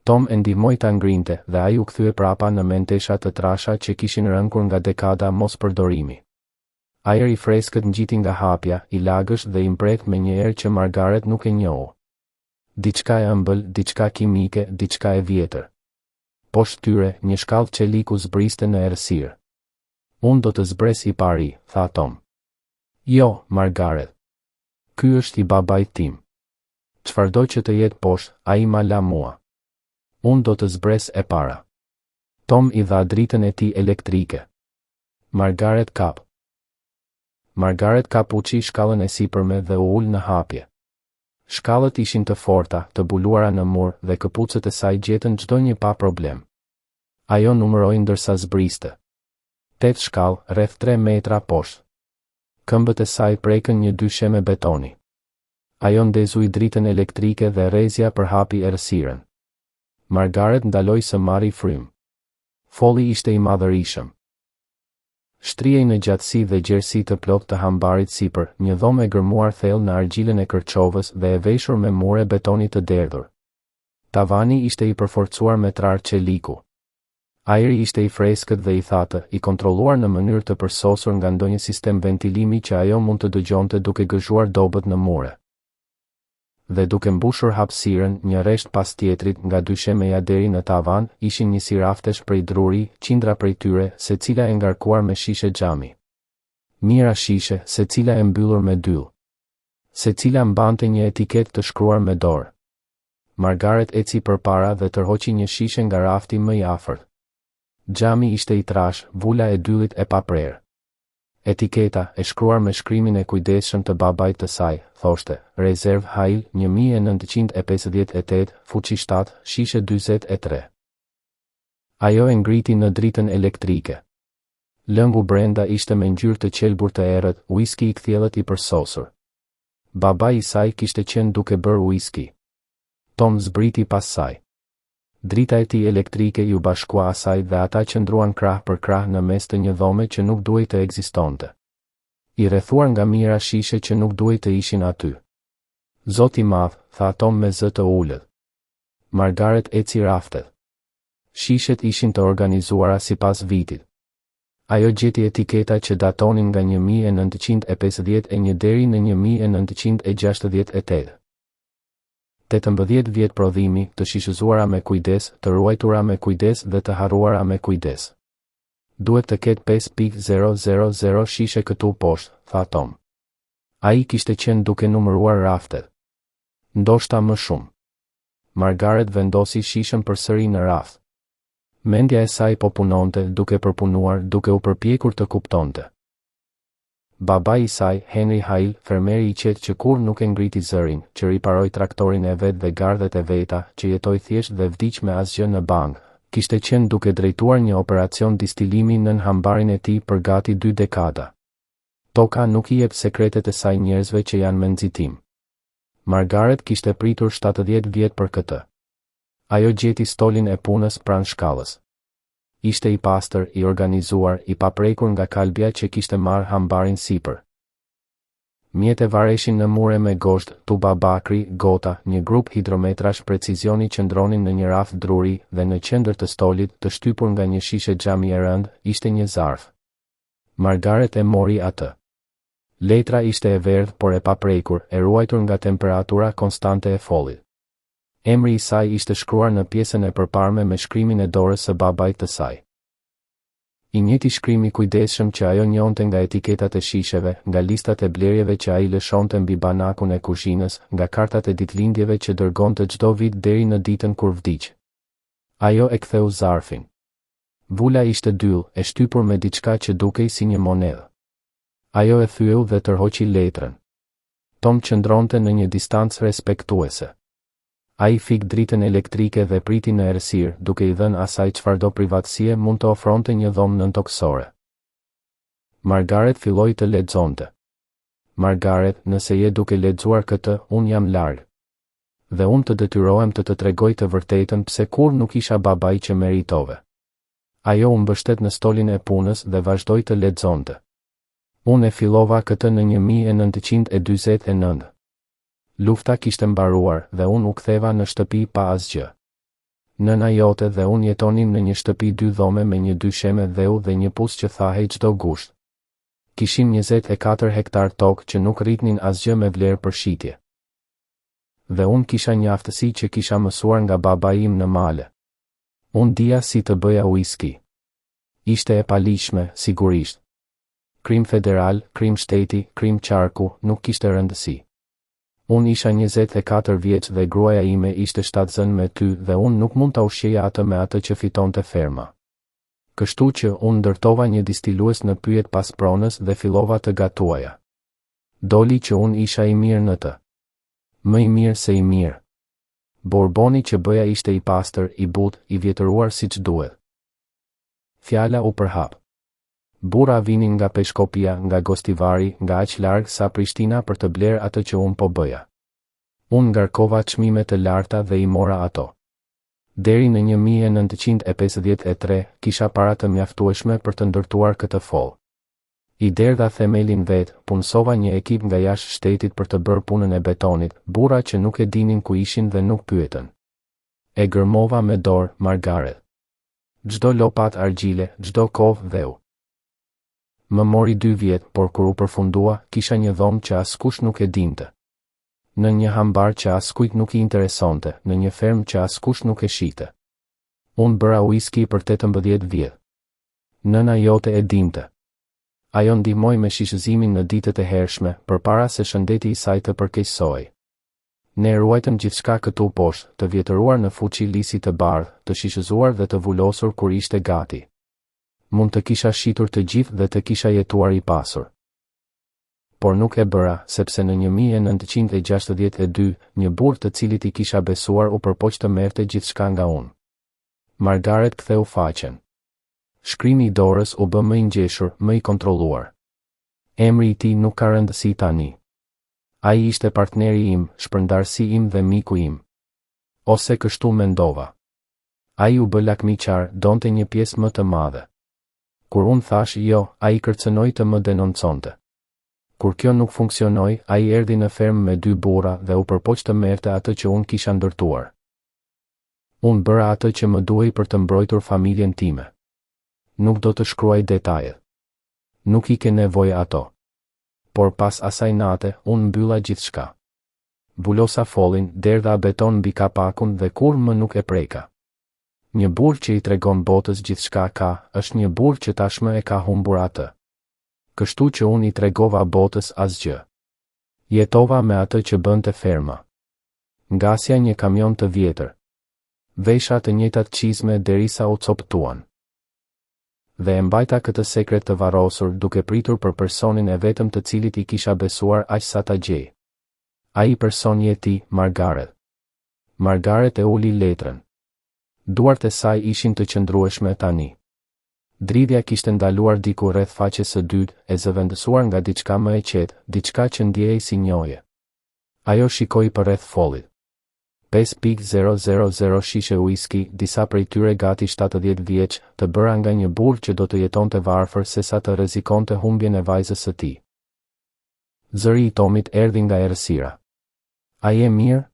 Tom e ndihmoi ta ngrinte dhe ai u kthye prapa në mentesha të trasha që kishin rënkur nga dekada mos përdorimi. Ajri i freskët ngjiti nga hapja, i lagësh dhe i mbret me një erë që Margaret nuk e njohu. Diçka e ëmbël, diçka kimike, diçka e vjetër. Poshtë tyre, një shkallë çeliku zbriste në errësirë. Unë do të zbres i pari, tha Tom. Jo, Margaret. Ky është i babait tim. Çfarëdo që të jetë poshtë, ai ma la mua. Unë do të zbres e para. Tom i dha dritën e tij elektrike. Margaret kap. Margaret kapuçi shkallën e sipërme dhe u ul në hapje. Shkallët ishin të forta, të buluara në mur dhe këpucët e saj gjetën çdo një pa problem. Ajo numëroi ndërsa zbriste. 8 shkallë, rreth 3 metra poshtë. Këmbët e saj prekën një dysheme betoni. Ajo ndezui dritën elektrike dhe rrezja përhapi errësirën. Margaret ndaloi së marri frym. Folli ishte i madhërishëm. Shtrihej në gjatësi dhe gjerësi të plot të hambarit sipër, një dhomë e gërmuar thellë në argjilën e kërçovës dhe e veshur me mure betoni të derdhur. Tavani ishte i përforcuar me trar çeliku. Ajri ishte i freskët dhe i thatë, i kontrolluar në mënyrë të përsosur nga ndonjë sistem ventilimi që ajo mund të dëgjonte duke gëzhuar dobët në mure. Dhe duke mbushur hapësirën, një rresht pas tjetrit nga dyshemeja deri në tavan, ishin një siraftesh prej druri, qindra prej tyre, secila e ngarkuar me shishe xhami. Mira shishe, secila e mbyllur me dyll. Secila mbante një etiket të shkruar me dorë. Margaret eci përpara dhe tërhoqi një shishe nga rafti më i afërt. Xhami ishte i trash, vula e dyllit e paprerë. Etiketa, e shkruar me shkrimin e kujdesshëm të babait të saj, thoshte, rezerv Hail 1958, fuqi 7, shishe 43. Ajo e ngriti në dritën elektrike. Lëngu brenda ishte me ngjyrë të qelbur të errët, whisky i kthjellët i përsosur. Babai i saj kishte qenë duke bërë whisky. Tom zbriti pas saj. Drita e tij elektrike ju bashkua asaj dhe ata qëndruan krah për krah në mes të një dhome që nuk duhej të ekzistonte. I rrethuar nga mijëra shishe që nuk duhej të ishin aty. Zoti i madh, tha Tom me zë të ulët. Margaret eci raftet. Shishet ishin të organizuara sipas vitit. Ajo gjeti etiketa që datonin nga 1951 deri në 1968. 18 vjet prodhimi, të shishëzuara me kujdes, të ruajtura me kujdes dhe të harruara me kujdes. Duhet të ketë 5.000 shishe këtu poshtë, tha Tom. Ai kishte qenë duke numëruar raftet. Ndoshta më shumë. Margaret vendosi shishën përsëri në raft. Mendja e saj po punonte, duke përpunuar, duke u përpjekur të kuptonte. Babai i saj, Henry Hail, fermeri i qetë që kur nuk e ngriti zërin, që riparoi traktorin e vet dhe gardhet e veta, që jetoi thjesht dhe vdiq me asgjë në bank, kishte qenë duke drejtuar një operacion distilimi nën hambarin e tij për gati 2 dekada. Toka nuk i jep sekretet e saj njerëzve që janë me nxitim. Margaret kishte pritur 70 vjet për këtë. Ajo gjeti stolin e punës pranë shkallës. Ishte i pastër, i organizuar, i paprekur nga kalbja që kishte marrë hambarin sipër. Mjet e vareshin në mure me gosht, tuba bakri, gota, një grup hidrometrash precizioni qëndronin në një raft druri dhe në qendër të stolit, të shtypur nga një shishe xhami e rënd, ishte një zarf. Margaret e mori atë. Letra ishte e verdhë por e paprekur, e ruajtur nga temperatura konstante e follit. Emri i saj ishte shkruar në pjesën e përparme me shkrimin e dorës së babait të saj. I njëjti shkrim i kujdesshëm që ajo njonte nga etiketat e shisheve, nga listat e blerjeve që ai lëshonte mbi banakun e kuzhinës, nga kartat e ditëlindjeve që dërgonte çdo vit deri në ditën kur vdiq. Ajo e ktheu zarfin. Vula ishte dyll, e shtypur me diçka që dukej si një monedhë. Ajo e thyeu dhe tërhoqi letrën. Tom qëndronte në një distancë respektuese. Ai fik dritën elektrike dhe priti në errësirë, duke i dhënë asaj çfarëdo privatësie mund të ofronte një dhomë nëntoksore. Margaret filloi të lexonte. Margaret, nëse je duke lexuar këtë, unë jam larg. Dhe unë të detyrohem të tregoj të vërtetën pse kur nuk isha babai që meritove. Ajo u mbështet në stolin e punës dhe vazhdoi të lexonte. Unë e fillova këtë në 1949. Lufta kishte mbaruar dhe unë u ktheva në shtëpi pa asgjë. Nëna jote dhe unë jetonim në një shtëpi 2 dhome me një dysheme dheu dhe një pus që thahej çdo gusht. Kishim 24 hektar tokë që nuk rritnin asgjë me vlerë për shitje. Dhe unë kisha një aftësi që kisha mësuar nga babai im në male. Unë dija si të bëja whisky. Ishte e palishme, sigurisht. Krim federal, krim shteti, krim qarku, nuk kishte rëndësi. Unë isha 24 vjeç dhe gruaja ime ishte shtatzën me ty dhe unë nuk mund ta ushqeja atë me atë që fitonte ferma. Kështu që unë ndërtova një distilues në pyjet pas pronës dhe fillova të gatuaja. Doli që unë isha i mirë në të. Më i mirë se i mirë. Bourboni që bëja ishte i pastër, i butë, i vjetëruar siç duhet. Fjala u përhap. Burra vinin nga Peshkopia, nga Gostivari, nga aq larg sa Prishtina për të blerë atë që unë po bëja. Unë ngarkova çmime të larta dhe i mora ato. Deri në 1953 kisha para të mjaftueshme për të ndërtuar këtë foll. I derdha themelin vet, punësova një ekip nga jashtë shtetit për të bërë punën e betonit, burra që nuk e dinin ku ishin dhe nuk pyetën. E gërmova me dorë, Margaret. Çdo lopat argjile, çdo kovë dheu. Më mori 2 vjet, por kur u përfundua, kisha një dhomë që askush nuk e dinte. Në një hambar që askujt nuk i interesonte, në një fermë që askush nuk e shite. Unë bëra whisky për 18 vjet. Nëna jote e dinte. Ajo ndihmoi me shishëzimin në ditët e hershme, përpara se shëndeti i saj të përkeqësohej. Ne ruajtëm gjithçka këtu poshtë, të vjetëruar në fuqi lisi të bardhë, të shishëzuar dhe të vulosur kur ishte gati. Mund të kisha shitur të gjithë dhe të kisha jetuar i pasur. Por nuk e bëra, sepse në 1962, një burr të cilit i kisha besuar u përpoq të merrte gjithçka nga unë. Margaret ktheu faqen. Shkrimi i dorës u bë më i ngjeshur, më i kontrolluar. Emri i tij nuk ka rëndësi tani. Ai ishte partneri im, shpërndarësi im dhe miku im. Ose kështu mendova. Ai u bë lakmiqar, donte një pjesë më të madhe. Kur unë thash jo, ai kërcënoi të më denonconte. Kur kjo nuk funksionoi, ai erdhi në fermë me 2 burra dhe u përpoq të merrte atë që unë kisha ndërtuar. Unë bëra atë që më duhej për të mbrojtur familjen time. Nuk do të shkruaj detajet. Nuk I ke nevojë ato. Por pas asaj nate, unë mbylla gjithçka. Bulosa follin, derdha beton mbi kapakun dhe kur më nuk e preka. Një burr që I tregon botës gjithçka ka, është një burr që tashmë e ka humbur atë. Kështu që unë I tregova botës asgjë. Jetova me atë që bënte ferma. Ngasja një kamion të vjetër. Vesha të njëjtat çizme derisa u coptuan. Dhe e mbajta këtë sekret të varrosur duke pritur për personin e vetëm të cilit I kisha besuar aq sa ta gjej. Ai person je ti, Margaret. Margaret e uli letrën. Duart e saj ishin të qëndrueshme tani. Dridhja kishte ndaluar diku rreth faqes së dytë, e zëvendësuar nga diçka më e qetë, diçka që ndjehej si njohje. Ajo shikoi përreth follit. 5.000 shishe whisky, disa prej tyre gati 70 vjeç, të bëra nga një burr që do të jetonte varfër sesa të rrezikonte humbjen e vajzës së tij. Zëri I Tomit erdhi nga errësira. A je mirë?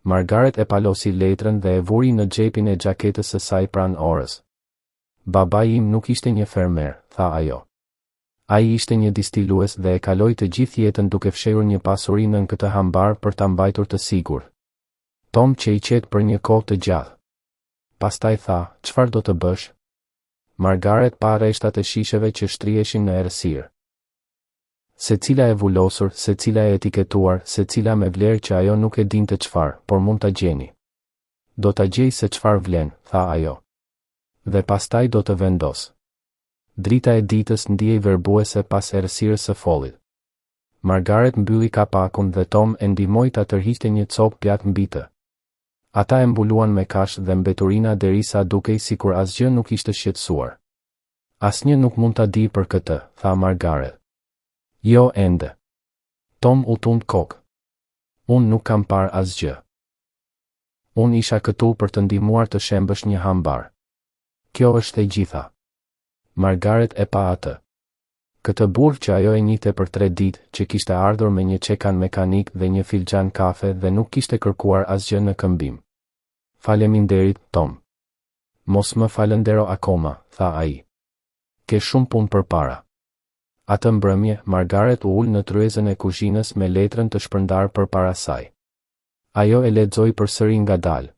Margaret e palosi letrën dhe e vuri në xhepin e xhaketës së saj pranë orës. Babai im nuk ishte një fermer, tha ajo. Ai ishte një distilues dhe e kaloi të gjithë jetën duke fshehur një pasuri nën këtë hambar për ta mbajtur të sigurt. Tom që I qet për një kohë të gjatë. Pastaj tha, çfarë do të bësh? Margaret pa rreshtat e shisheve që shtriheshin në errësirë. Secila e vulosur, secila e etiketuar, secila me vlerë që ajo nuk e dinte çfarë, por mund ta gjeni. Do ta gjej se çfarë vlen, tha ajo. Dhe pastaj do të vendos. Drita e ditës ndihej verbuese pas errësirës së follit. Margaret mbylli kapakun dhe Tom e ndihmoi ta tërhiqte një copë pjatë mbi të. Ata e mbuluan me kash dhe mbeturina derisa dukej sikur asgjë nuk ishte shqetësuar. Asnjë nuk mund ta di për këtë, tha Margaret. Jo ende. Tom u tund kokë. Unë nuk kam parë asgjë. Unë isha këtu për të ndihmuar të shembësh një hambar. Kjo është e gjitha. Margaret e pa atë. Këtë burr që ajo e njihte për 3 ditë, që kishte ardhur me një çekan mekanik dhe një filxhan kafe dhe nuk kishte kërkuar asgjë në këmbim. Faleminderit, Tom. Mos më falëndero akoma, tha ai. Ke shumë punë përpara. Atë mbrëmje, Margaret u ul në tryezën e kuzhinës me letrën të shpërndar përpara saj. Ajo e lexoi përsëri ngadalë.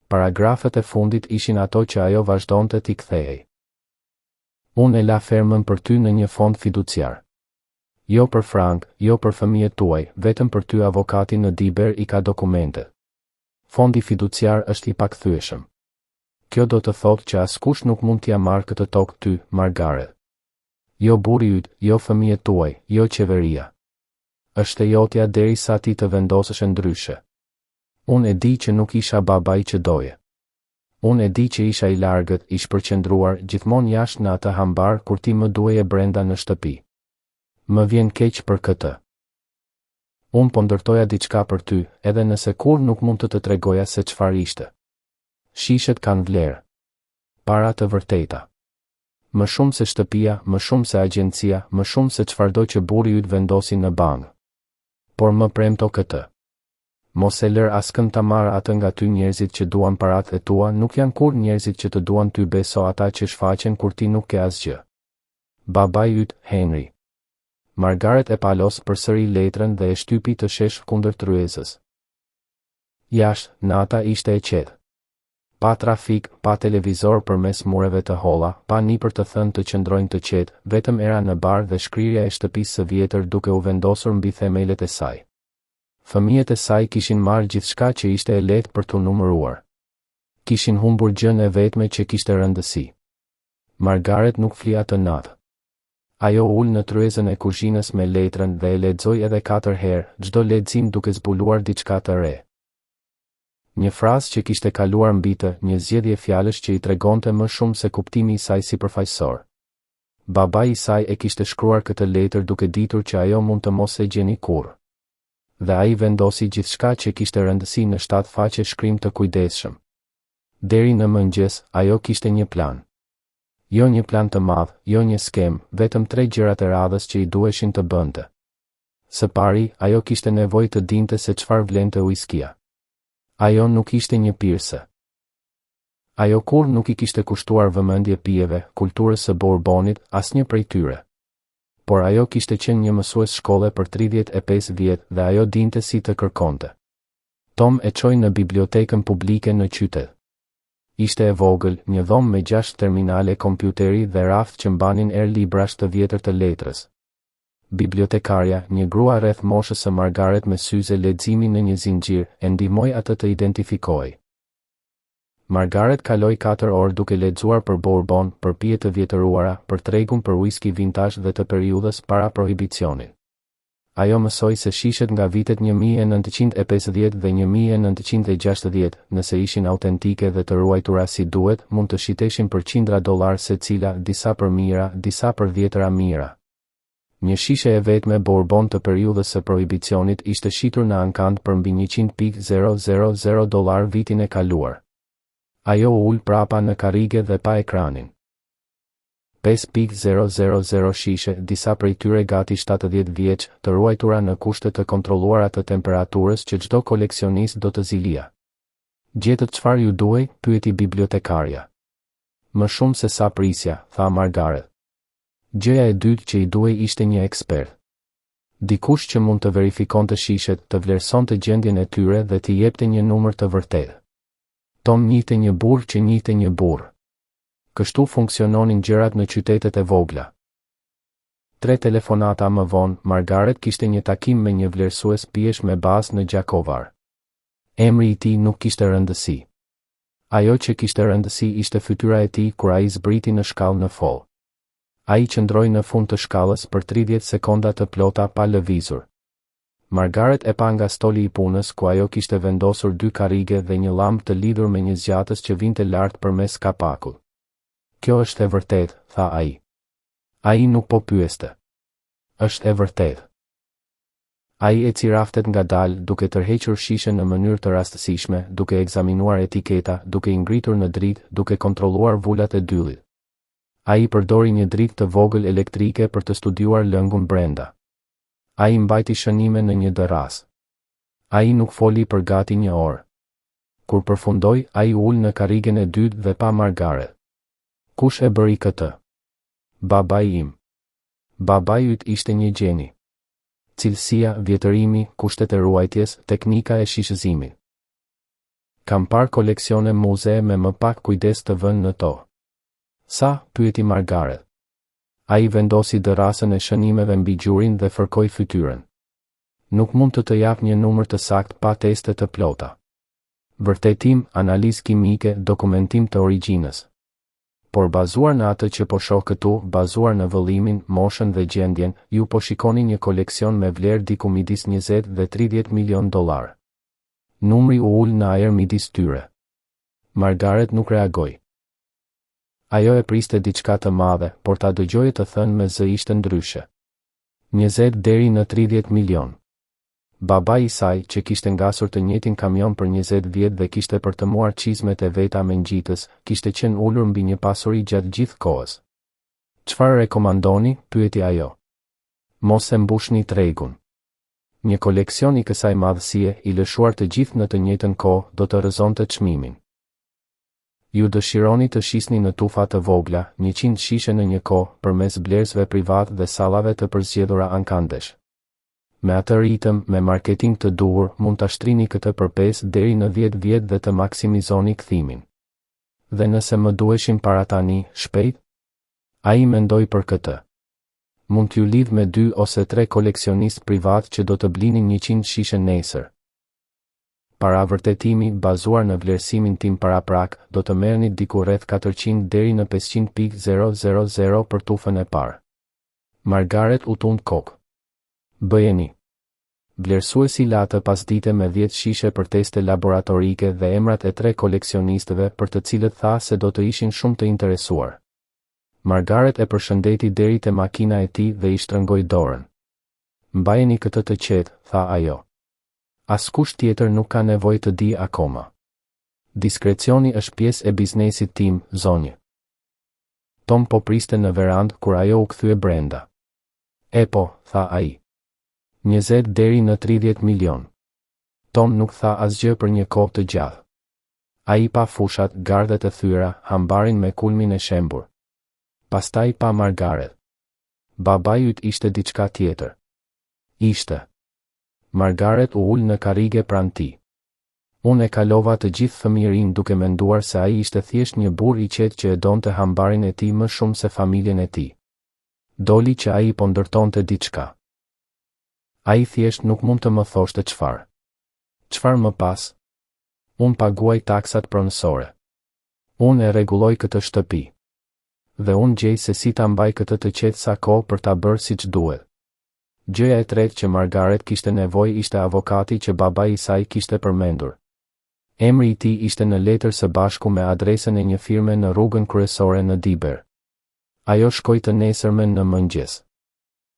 Paragrafet e fundit ishin ato që ajo vazhdonte t'i kthehej. Unë e la fermën për ty në një fond fiduciar. Jo për frank, jo për fëmijët tuaj, vetëm për ty avokati në Diber I ka dokumentet. Fondi fiduciar është I pakthyeshëm. Kjo do të thotë që askush nuk mund t'ia marrë këtë tokë ty, Margaret. Jo burri yt, jo fëmijët tuaj, jo qeveria. Është e jotja derisa ti të vendosësh ndryshe. Unë e di që nuk isha babai që doje. Unë e di që isha I largët, I shpërqendruar gjithmonë jashtë në atë hambar kur ti më duheje brenda në shtëpi. Më vjen keq për këtë. Unë po ndërtoja diçka për ty, edhe nëse kur nuk mund të tregoja se çfarë ishte. Shishet kanë vlerë. Para të vërteta. Më shumë se shtëpia, më shumë se agjencia, më shumë se çfarëdo që burri yt vendosi në bankë. Por më premto këtë. Mos e lër askën ta marrë atë nga ty njerëzit që duan paratë e tua, nuk janë kur njerëzit që të duan ty beso ata që shfaqen kur ti nuk ke asgjë. Babai yt, Henry. Margaret e palos përsëri letrën dhe e shtypi të shesh kundër tryezës. Jashtë, nata ishte e qetë. Pa trafik, pa televizor përmes mureve të holla, pa nipër të thënë të qëndrojnë të qetë, vetëm era në bar dhe shkrirja e shtëpisë së vjetër duke u vendosur mbi themelet e saj. Fëmijët e saj kishin marrë gjithçka që ishte e lehtë për t'u numëruar. Kishin humbur gjën e vetme që kishte rëndësi. Margaret nuk fli atë natë. Ajo ul në tryezën e kuzhinës me letrën dhe e lexoi edhe 4 herë, çdo lexim duke zbuluar diçka të re. Një frazë që kishte kaluar mbi të, një zgjedhje fjalësh që i tregonte më shumë se kuptimi i saj sipërfaqësor. Babai i saj e kishte shkruar këtë letër duke ditur që ajo mund të mos e gjeni kurrë. Dhe ai vendosi gjithçka që kishte rëndësi në 7 faqe shkrim të kujdesshëm. Deri në mëngjes, ajo kishte një plan. Jo një plan të madh, jo një skem, vetëm 3 gjërat e radhës që i duheshin të bënte. Së pari, ajo kishte nevojë të dinte se çfarë vlente uiskia. Ajo nuk ishte një pirse. Ajo kur nuk i kishte kushtuar vëmendje pijeve, kulturës së Bourbonit, asnjë prej tyre. Por ajo kishte qenë një mësues shkolle për 35 vjet dhe ajo dinte si të kërkonte. Tom e çoi në bibliotekën publike në qytet. Ishte e vogël, një dhomë me 6 terminale kompjuteri dhe raft që mbanin librash të vjetër të letrës. Bibliotekarja, një grua rreth moshës së Margaret me syze leximi në një zinxhir, e ndihmoi atë të identifikojë. Margaret kaloi 4 orë duke lexuar për Bourbon, për pije të vjetëruara, për tregun për whisky vintage dhe të periudhës para prohibicionit. Ajo mësoi se shishet nga vitet 1950 dhe 1960, nëse ishin autentike dhe të ruajtura si duhet, mund të shiteshin për $100 secila, disa për mira, disa për vjetëra mira. Një shishe e vetme Bourbon të periudhës së prohibicionit ishte shitur në ankand për mbi $100,000 vitin e kaluar. Ajo ul prapa në karrige dhe pa ekranin. 5,000 shishe, disa prej tyre gati 70 vjeç, të ruajtura në kushte të kontrolluara të temperaturës që çdo koleksionist do të zilija. Gjetët çfarë ju duhej? Pyeti bibliotekarja. Më shumë se sa prisja, tha Margaret. Gjëja e dytë që i duhej ishte një ekspert. Dikush që mund të verifikonte shishet, të vlerësonte gjendjen e tyre dhe t'i jepte një numër të vërtetë. Tom njihte një burr që njihte një burr. Kështu funksiononin gjërat në qytetet e vogla. 3 telefonata më vonë, Margaret kishte një takim me një vlerësues pijesh me bazë në Gjakovar. Emri i tij nuk kishte rëndësi. Ajo që kishte rëndësi ishte fytyra e tij kur ai zbriti në shkallë në fol. Ai qëndroi në fund të shkallës për 30 sekonda të plota pa lëvizur. Margaret e pa nga stoli i punës ku ajo kishte vendosur 2 karrige dhe një llampë të lidhur me një zgjatës që vinte lart përmes kapakut. Kjo është e vërtetë, tha ai. Ai nuk po pyeste. Është e vërtetë. Ai eci raftet ngadalë, duke tërhequr shishen në mënyrë të rastësishme, duke ekzaminuar etiketa, duke i ngritur në dritë, duke kontrolluar vulat e dyllit. Ai përdori një dritë të vogël elektrike për të studiuar lëngun brenda. Ai mbajti shënime në një derras. Ai nuk foli për gati 1 orë. Kur përfundoi, ai ul në karrigen e dytë dhe pa Margaret. Kush e bëri këtë? Babai im. Babai yt ishte një gjeni. Cilësia, vjetërimi, kushtet e ruajtjes, teknika e shishëzimit. Kam parë koleksione muze me më pak kujdes të vënë në to. Sa? Pyeti Margaret. Ai vendosi derrasën e shënimeve mbi gjurin dhe fërkoi fytyrën. Nuk mund të jap një numër të saktë pa teste të plota. Vërtetim, analizë kimike, dokumentim të origjinës. Por bazuar në atë që po shoh këtu, bazuar në vëllimin, moshën dhe gjendjen, ju po shikoni një koleksion me vlerë diku midis 20 dhe 30 milion dollar. Numri u ul në ajër midis tyre. Margaret nuk reagoi. Ajo e priste diçka të madhe, por ta dëgjoje të thënë me zë ishte ndryshe. 20 deri në 30 milion. Babai i saj, që kishte ngasur të njëjtin kamion për 20 vjet dhe kishte përtëmuar çizmet e veta me ngjitës, kishte qenë ulur mbi një pasuri gjatë gjithë kohës. Çfarë rekomandoni? Pyeti ajo. Mos e mbushni tregun. Një koleksion i kësaj madhësie, i lëshuar të gjithë në të njëjtën kohë, do të rrëzonte çmimin. Ju dëshironi të shisni në tufa të vogla, 100 shishe në një kohë, përmes blerësve privat dhe sallave të përzgjedhura ankandesh. Me atë ritëm, me marketing të duhur, mund ta shtrini këtë për 5 deri në 10 vjet dhe të maksimizoni kthimin. Dhe nëse më duheshin para tani, shpejt? Ai mendoi për këtë. Mund t'ju lidh me 2 ose 3 koleksionistë privat që do të blinin 100 shishe nesër. Para vërtetimi bazuar në vlerësimin tim paraprak, do të merrni diku rreth 400 deri në 500.000 për tufën e parë. Margaret u tund kokë. Bëjeni. Vlerësuesi latë pasdite me 10 shishe për teste laboratorike dhe emrat e 3 koleksionistëve për të cilët tha se do të ishin shumë të interesuar. Margaret e përshëndeti deri te makina e tij dhe i shtrëngoi dorën. Mbajeni këtë të qetë, tha ajo. Askush tjetër nuk ka nevojë të di akoma. Diskrecioni është pjesë e biznesit tim, zonjë. Tom po priste në verandë kur ajo u kthye brenda. E po, tha ai. 20 deri në 30 milion. Tom nuk tha asgjë për një kohë të gjatë. Ai pa fushat, gardet e thyera, hambarin me kulmin e shembur. Pastaj pa Margaret. Babai yt ishte diçka tjetër. Ishte. Margaret u ul në karrige pranë tij. Unë e kalova të gjithë fëmijërinë duke menduar se ai ishte thjesht një burr i qetë që e donte hambarin e tij më shumë se familjen e tij. Doli që ai po ndërtonte diçka. Ai thjesht nuk mund të më thoshte çfarë. Çfarë më pas? Unë paguaj taksat pronësore. Unë e rregulloj këtë shtëpi. Dhe unë gjej se si ta mbaj këtë të qetë sa kohë për ta bërë siç duhet. Gjëja e tretë që Margaret kishte nevojë ishte avokati që babai i saj kishte përmendur. Emri i tij ishte në letër së bashku me adresën e një firme në rrugën kryesore në Diber. Ajo shkoi të nesërmen në mëngjes.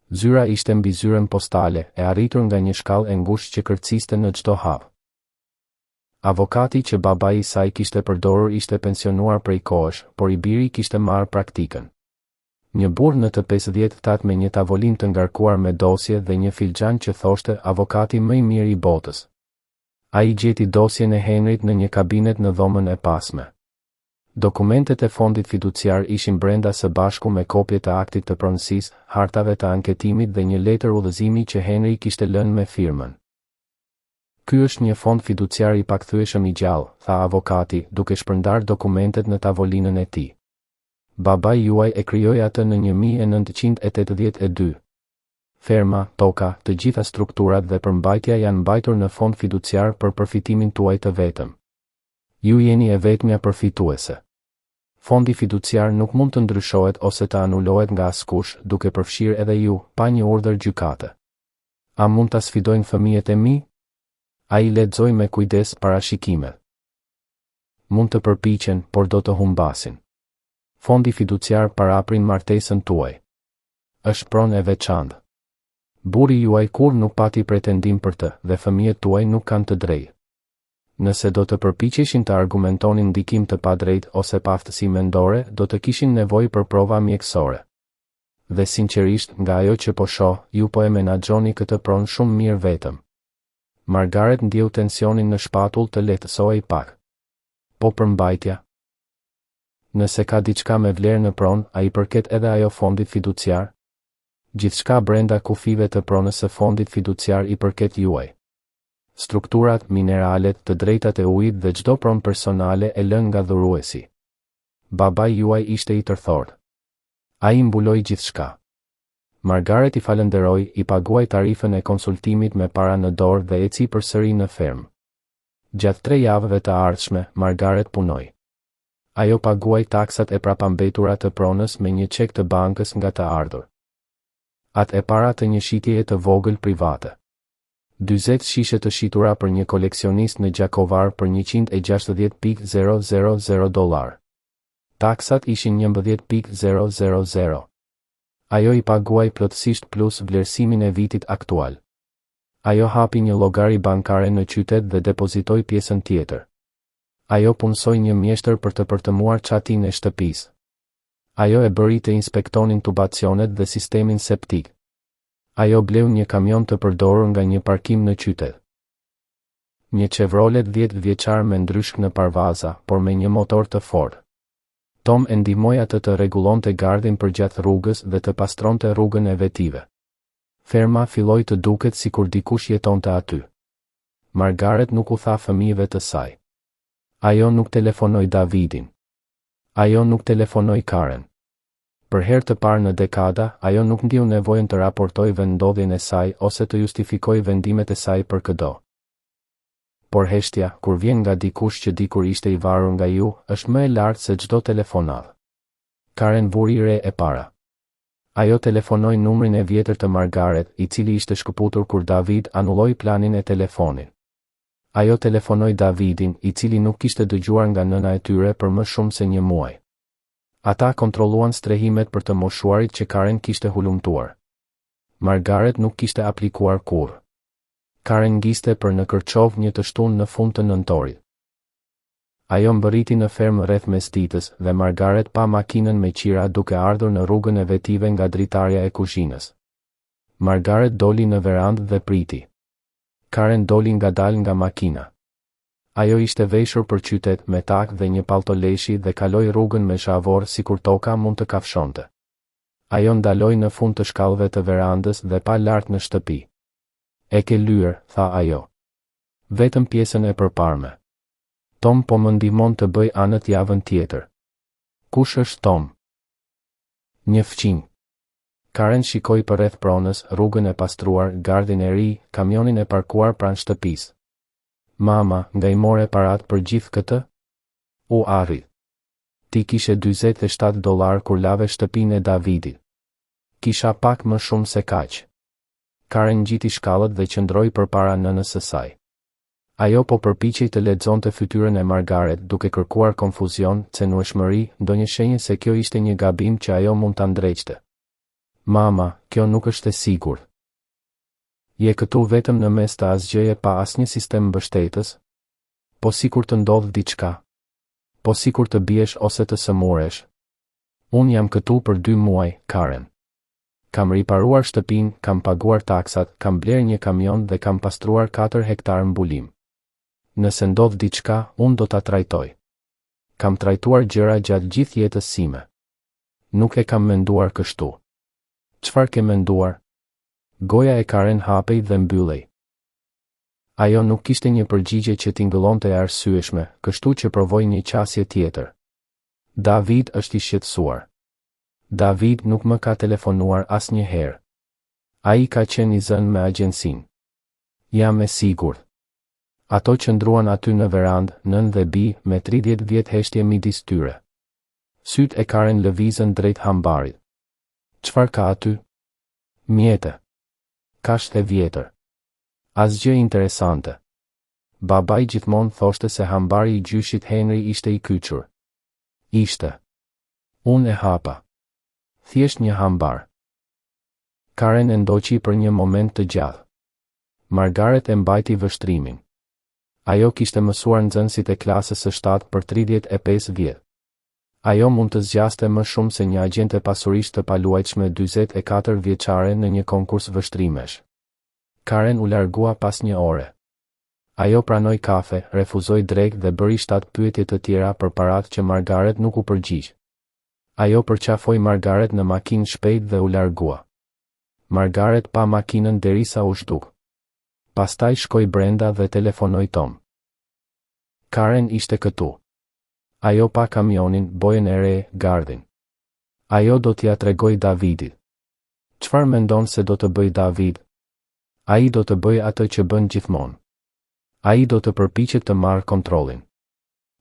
Zyra ishte mbi zyrën postale, e arritur nga një shkallë e ngushtë që kërciste në çdo hap. Avokati që babai i saj kishte përdorur ishte pensionuar prej kohësh, por i biri kishte marrë praktikën. Një burr në të 50-tat me një tavolinë të ngarkuar me dosje dhe një filxhan që thoshte avokati më i mirë i botës. Ai gjeti dosjen e Henryt në një kabinet në dhomën e pasme. Dokumentet e fondit fiduciar ishin brenda së bashku me kopje të aktit të pronësisë, hartave të anketimit dhe një letër udhëzimi që Henry kishte lënë me firmën. Ky është një fond fiduciar i pakthyeshëm i gjallë, tha avokati, duke shpërndar dokumentet në tavolinën e tij. Babai juaj e krijoi atë në 1982. Ferma, toka, të gjitha strukturat dhe përmbajtja janë mbajtur në fond fiduciar për përfitimin tuaj të vetëm. Ju jeni e vetmja përfituese. Fondi fiduciar nuk mund të ndryshohet ose të anulohet nga askush, duke përfshirë edhe ju, pa një urdhër gjykate. A mund ta sfidojnë fëmijët e mi? Ai lexoi me kujdes parashikimet. Mund të përpiqen, por do të humbasin. Fondi fiduciar paraprin martesën tuaj. Është pronë e veçantë. Burri juaj kur nuk pati pretendim për të, dhe fëmijët tuaj nuk kanë të drejtë. Nëse do të përpiqeshin të argumentonin ndikim të padrejtë ose paftësi mendore, do të kishin nevojë për prova mjekësore. Dhe sinqerisht, nga ajo që po shoh, ju po e menaxhoni këtë pronë shumë mirë vetëm. Margaret ndjeu tensionin në shpatull të lehtësohej pak. Po përmbajtja. Nëse ka diçka me vlerë në pronë, ai përket edhe ajo fondit fiduciar. Gjithçka brenda kufive të pronës së fondit fiduciar i përket juaj. Strukturat, mineralet, të drejtat e ujit dhe çdo pronë personale e lënë nga dhuruesi. Babai juaj ishte i tërthort. Ai mbuloi gjithçka. Margaret i falenderoi, i paguaj tarifën e konsultimit me para në dorë dhe eci përsëri në fermë. Gjatë 3 javëve të ardhshme, Margaret punoi. Ajo paguaj taksat e prapambetura të pronës me një çek të bankës nga të ardhur. Atë e para të një shitjeje të vogël private. 40 shishe të shitura për një koleksionist në Gjakovar për $160.000. Taksat ishin 11.000. Ajo i paguaj plotësisht plus vlerësimin e vitit aktual. Ajo hapi një llogari bankare në qytet dhe depozitoi pjesën tjetër. Ajo punsoi një mjeshtër për të përtëmuar çatinë e shtëpisë. Ajo e bëri të inspektonin tubacionet dhe sistemin septik. Ajo bleu një kamion të përdorur nga një parkim në qytet. Një Chevrolet 10 vjeçar me ndryshk në parvaza, por me një motor të fortë. Tom e ndihmoi atë të rregullonte gardhin përgjatë rrugës dhe të pastronte rrugën e vetive. Ferma filloi të duket sikur dikush jetonte aty. Margaret nuk u tha fëmijëve të saj. Ajo nuk telefonoi Davidin. Ajo nuk telefonoi Karen. Për herë të parë në dekada, ajo nuk ndiu nevojën të raportojë vendodhjen e saj ose të justifikojë vendimet e saj për këdo. por heshtja, kur vjen nga dikush që dikur ishte i varur nga ju, është më e lartë se çdo telefonat. Karen vuri re e para. Ajo telefonoi numrin e vjetër të Margaret, i cili ishte shkëputur kur David anulloi planin e telefonit. Ajo telefonoi Davidin, i cili nuk kishte dëgjuar nga nëna e tyre për më shumë se një muaj. Ata kontrolluan strehimet për të moshuarit që Karen kishte hulumtuar. Margaret nuk kishte aplikuar kurrë. Karen ngiste për në Kërçov një të shtunë në fund të nëntorit. Ajo mbërriti në fermë rreth mesditës dhe Margaret pa makinën me qira duke ardhur në rrugën e vetive nga dritarja e kuzhinës. Margaret doli në verandë dhe priti. Karen doli ngadalë nga makina. Ajo ishte veshur për qytet me tak dhe një pallto leshi dhe kaloi rrugën me shavor sikur toka mund të kafshonte. Ajo ndaloi në fund të shkallëve të verandës dhe pa lart në shtëpi. E ke lyer, tha ajo. Vetëm pjesën e përparme. Tom po më ndihmon të bëj anët javën tjetër. Kush është Tom? Një fqinj. Karen shikoi përreth pronës, rrugën e pastruar, gardin e ri, kamionin e parkuar pranë shtëpisë. Mama, nga i more parat për gjithë këtë? U arri. Ti kishe $47 kur lave shtëpinë e Davidit. Kisha pak më shumë se kaq. Karen ngjiti shkallët dhe qëndroi përpara nënës së saj. Ajo po përpiqej të lexonte fytyrën e Margaret duke kërkuar konfuzion, cenueshmëri, ndonjë shenjë se kjo ishte një gabim që ajo mund ta ndreqte. Mama, kjo nuk është e sigurt. Je këtu vetëm në mes të asgjëje pa asnjë sistem mbështetës? Po sikur të ndodh diçka. Po sikur të biesh ose të sëmuresh. Unë jam këtu për 2 muaj, Karen. Kam riparuar shtëpinë, kam paguar taksat, kam bler një kamion dhe kam pastruar 4 hektar mbulim. Nëse ndodh diçka, unë do ta trajtoj. Kam trajtuar gjëra gjatë gjithë jetës sime. Nuk e kam menduar kështu. Çfarë ke menduar? Goja e Karen hapej dhe mbyllej. Ajo nuk kishte një përgjigje që t'i ngëllonte e arsyeshme, kështu që provoi një qasje tjetër. David është i shqetësuar. David nuk më ka telefonuar asnjëherë. Ai ka qenë i zënë me agjensinë. Jam e sigurt. Ato qëndruan aty në verandë, nën dhe bi, me 30 vjet heshtje midis tyre. Syt e Karen lëvizën drejt hambarit. Çfarë ka aty? Mjete. Kashte vjetër. Asgjë interesante. Babai gjithmonë thoshte se hambari i gjyshit Henry ishte i kyçur. Ishte. Unë e hapa. Thjesht një hambar. Karen e ndoqi për një moment të gjatë. Margaret e mbajti vështrimin. Ajo kishte mësuar nxënësit e klasës së 7 për 35 vjet. Ajo mund të zgjaste më shumë se një agjente pasurisht të paluajtshme 44 vjeçare në një konkurs vështrimesh. Karen u largua pas një ore. Ajo pranoi kafe, refuzoi drek dhe bëri 7 pyetje të tjera për parat që Margaret nuk u përgjigj. Ajo përqafoi Margaret në makinë shpejt dhe u largua. Margaret pa makinën derisa u zhduk. Pastaj shkoi brenda dhe telefonoi Tom. Karen ishte këtu. Ajo pa kamionin, bojën e re, gardin. Ajo do t'ia tregoj Davidit. Çfarë mendon se do të bëj David? Ai do të bëj atë që bën gjithmonë. Ai do të përpiqet të marrë kontrollin.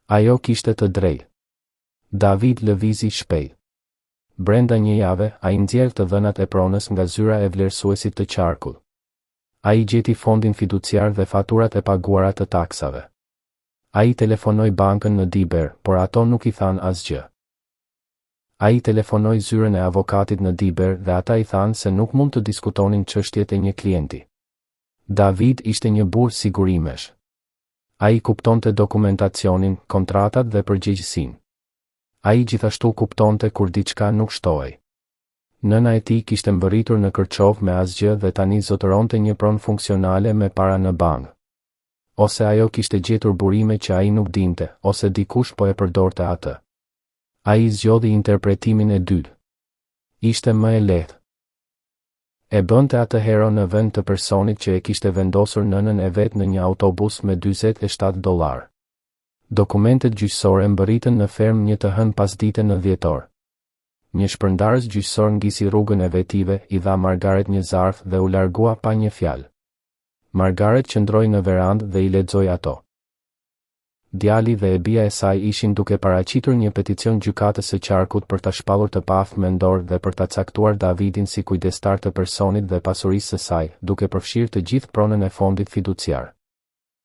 Ajo kishte të drejtë. David lëvizi shpejt. Brenda një jave, ai nxjerr të dhënat e pronës nga zyra e vlerësuesit të qarkut. Ai gjeti fondin fiduciar dhe faturat e paguara të taksave. Ai telefonoi bankën në Diber, por ato nuk i than asgjë. Ai telefonoi zyrën e avokatit në Diber dhe ata i than se nuk mund të diskutonin çështjet e një klienti. David ishte një burr sigurimesh. Ai kuptonte dokumentacionin, kontratat dhe përgjegjësinë. Ai gjithashtu kuptonte kur diçka nuk shtohej. Nëna e tij kishte mbërritur në Kërçov me asgjë dhe tani zotëronte një pronë funksionale me para në bank. Ose ajo kishte gjetur burime që ai nuk dinte, ose dikush po e përdorte atë. Ai zgjodhi interpretimin e dytë. Ishte më e lehtë. E bënte atë hero në vend të personit që e kishte vendosur nënën e vet në një autobus me $47. Dokumentet gjyqësore mbërritën në fermë një të hënë pasdite në dhjetor. Një shpërndarës gjyqësor ngisi rrugën e vetive, i dha Margaret një zarf dhe u largua pa një fjalë. Margaret qëndroi në verandë dhe I lexoi ato. Djali dhe e bija e saj ishin duke paraqitur një peticion gjykatës së qarkut për ta shpallur të paftë mendor dhe për ta caktuar Davidin si kujdestar të personit dhe pasurisë së saj, duke përfshirë të gjithë pronën e fondit fiduciar.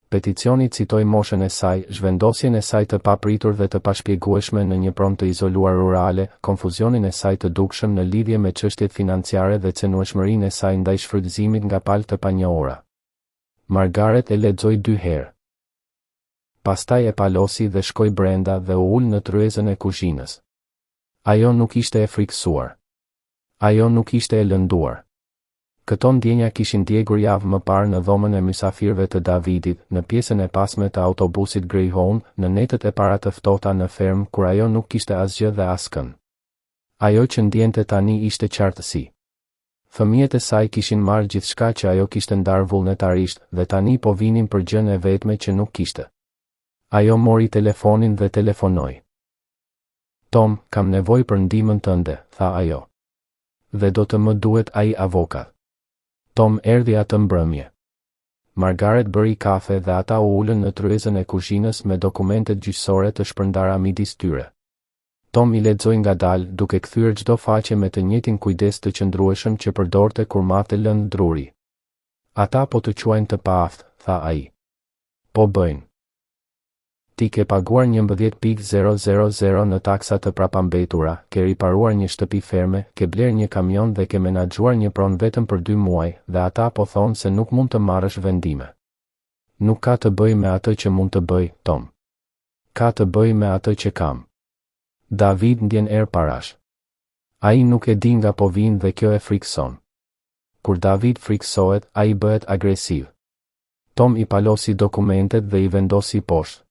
Peticioni citoi moshën e saj, zhvendosjen e saj të papritur dhe të pashpjegueshme në një pronë të izoluar rurale, konfuzionin e saj të dukshëm në lidhje me çështjet financiare dhe cenueshmërinë e saj ndaj shfrytëzimit nga palë të panjohura. Margaret e lexoi 2 herë. Pastaj e palosi dhe shkoi brenda dhe u ul në tryezën e kuzhinës. Ajo nuk ishte e frikësuar. Ajo nuk ishte e lënduar. Këto ndjenja kishin djegur javë më parë në dhomën e mysafirëve të Davidit, në pjesën e pasme të autobusit Greyhound, në netët e para të ftohta në fermë kur ajo nuk kishte asgjë dhe askën. Ajo që ndjente tani ishte qartësi. Fëmijët e saj kishin marrë gjithçka që ajo kishte ndarë vullnetarisht dhe tani po vinin për gjën e vetme që nuk kishte. Ajo mori telefonin dhe telefonoi. Tom, kam nevojë për ndihmën tënde, tha ajo. Dhe do të më duhet ai avokat. Tom erdhi atë mbrëmje. Margaret bëri kafe dhe ata u ulën në tryezën e kuzhinës me dokumentet gjyqësore të shpërndara midis tyre. Tom I lexoi ngadalë, duke kthyer çdo faqe me të njëjtin kujdes të qëndrueshëm që përdorte kur mate lënë druri. Ata po të quajnë të paaftë, tha ai. Po bëjnë. Ti ke paguar 11.000 në taksa të prapambetura, ke riparuar një shtëpi ferme, ke bler një kamion dhe ke menaxhuar një pronë vetëm për 2 muaj, dhe ata po thonë se nuk mund të marrësh vendime. Nuk ka të bëj me atë që mund të bëj, Tom. Ka të bëj me atë që kam. David ndjen parash. Ai nuk e di nga po vinë dhe kjo e frikson. Kur David friksohet, ai bëhet agresiv. Tom I palosi dokumentet dhe I vendosi poshtë.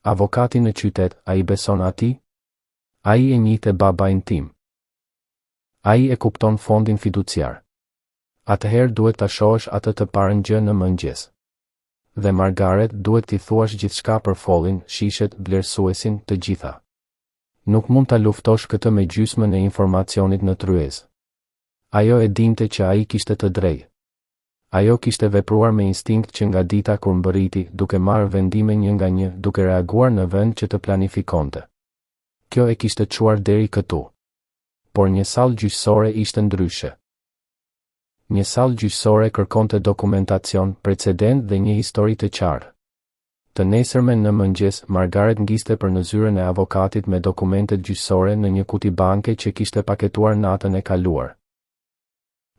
Avokati në qytet, a I beson ati? A I e njihte babain tim. A I e kupton fondin fiduciar. Atëherë duhet ta shohësh atë të parën gjë në mëngjes. Dhe Margaret duhet t'i thuash gjithçka për follin, shishet, vlerësuesin, të gjitha. Nuk mund ta luftosh këtë me gjysmën e informacionit në tryezë. Ajo e dinte që ai kishte të drejtë. Ajo kishte vepruar me instinkt që nga dita kur mbërriti, duke marrë vendime një nga një, duke reaguar në vend që të planifikonte. Kjo e kishte çuar deri këtu. Por një sallë gjyqësore ishte ndryshe. Një sallë gjyqësore kërkonte dokumentacion, precedent dhe një histori të qartë. Të nesërmen në mëngjes, Margaret ngiste për në zyrën e avokatit me dokumentet gjyqësore në një kuti banke që kishte paketuar natën e kaluar.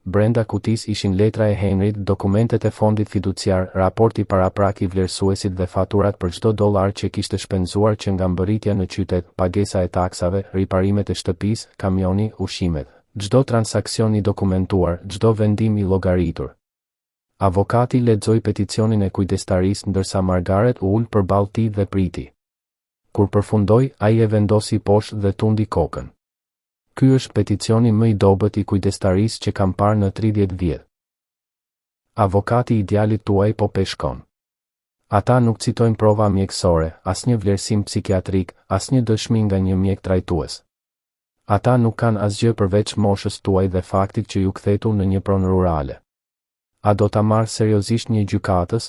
Brenda kutis ishin letra e Henryt, dokumentet e fondit fiduciar, raporti paraprak I vlerësuesit dhe faturat për çdo dollar që kishte shpenzuar që nga mbërritja në qytet, pagesa e taksave, riparimet e shtëpisë, kamioni, ushimet, çdo transaksion I dokumentuar, çdo vendim I llogaritur. Avokati lexoi peticionin e kujdestarisë ndërsa Margaret u ul përballë tij dhe priti. Kur përfundoi, ai e vendosi poshtë dhe tundi kokën. Ky është peticioni më I dobët I kujdestarisë që kam parë në 30 vjet. Avokati I djalit tuaj po peshkon. Ata nuk citojnë prova mjekësore, asnjë vlerësim psikiatrik, asnjë dëshmi nga një mjek trajtues. Ata nuk kanë asgjë përveç moshës tuaj dhe faktit që ju kthetu në një pronë rurale. A do ta marrë seriozisht një gjykatës?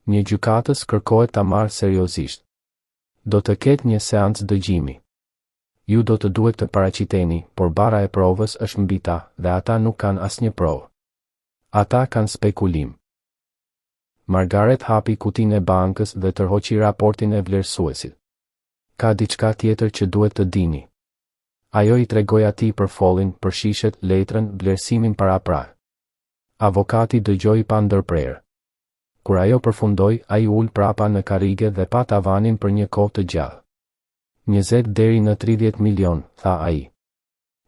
Një gjykatës kërkohet ta marrë seriozisht. Do të ketë një seancë dëgjimi. Ju do të duhet të paraqiteni, por bara e provës është mbi ta, dhe ata nuk kanë asnjë provë. Ata kanë spekulim. Margaret hapi kutinë e bankës dhe tërhoqi raportin e vlerësuesit. Ka diçka tjetër që duhet të dini. Ajo I tregoi atij për follin, për shishet, letrën, vlerësimin paraprak. Avokati dëgjoi pa ndërprerje. Kur ajo përfundoi, ai ul prapa në karrige dhe pa tavanin për një kohë të gjallë. 20 deri në 30 milion, tha ai.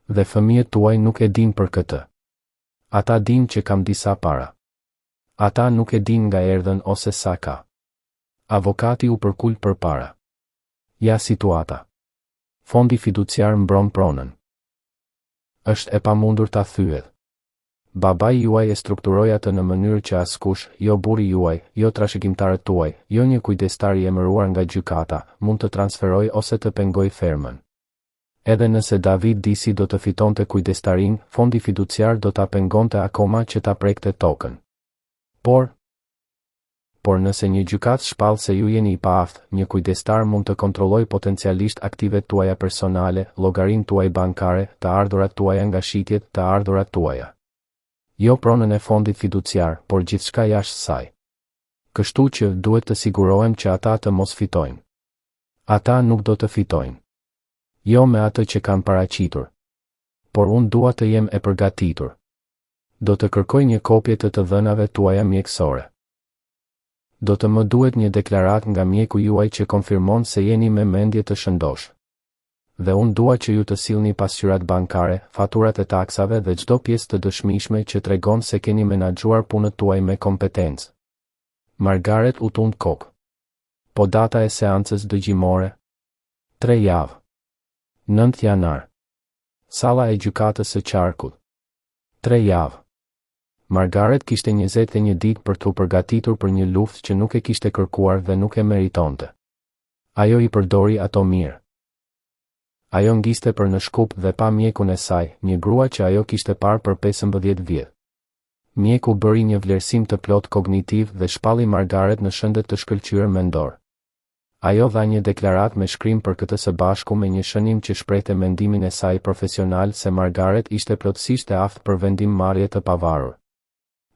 Dhe fëmijët tuaj nuk e din për këtë. Ata din që kam disa para. Ata nuk e din nga erdhën ose sa ka. Avokati u përkul për para. Ja situata. Fondi fiduciar mbron pronën. Është e pamundur ta thyet. Babai juaj e strukturoi atë në mënyrë që askush, jo burri juaj, jo trashëgimtarët tuaj, jo një kujdestar I emëruar nga gjykata, mund të transferoj ose të pengoj fermën. Edhe nëse David disi do të fitonte kujdestarin, fondi fiduciar do ta pengonte akoma që ta prekte tokën. Por, por nëse një gjykat shpall se ju jeni i paaftë, një kujdestar mund të kontrollojë potencialisht aktivet tuaja personale, llogarinë tuaj bankare, të ardhurat tuaja nga shitjet, të ardhurat tuaja. Jo pronën e fondit fiduciar, por gjithçka jashtë saj. Kështu që duhet të sigurohem që ata të mos fitojnë. Ata nuk do të fitojnë. Jo me atë që kanë paraqitur. Por unë dua të jem e përgatitur. Do të kërkoj një kopje të dhënave tuaja mjekësore. Do të më duhet një deklarat nga mjeku juaj që konfirmon se jeni me mendje të shëndosh. Dhe unë dua që ju të sillni pasqyrat bankare, faturat e taksave dhe çdo pjesë të dëshmishme që tregon se keni menaxhuar punët tuaj me kompetencë. Margaret u tund kokë. Po data e seancës dëgjimore? 3 javë. 9 janar. Salla e gjykatës së Qarkut. 3 javë. Margaret kishte 21 ditë për t'u përgatitur për një luftë që nuk e kishte kërkuar dhe nuk e meritonte. Ajo i përdori ato mirë. Ajo ngiste për në shkup dhe pa mjekun e saj, një grua që ajo kishte parë për 15 vjet. Mjeku bëri një vlerësim të plot kognitiv dhe shpalli Margaret në shëndet të shkëlqyer mendor. Ajo dha një deklarat me shkrim për këtë së bashku me një shënim që shprehte mendimin e saj profesional se Margaret ishte plotësisht e aftë për vendimmarrje të pavarur.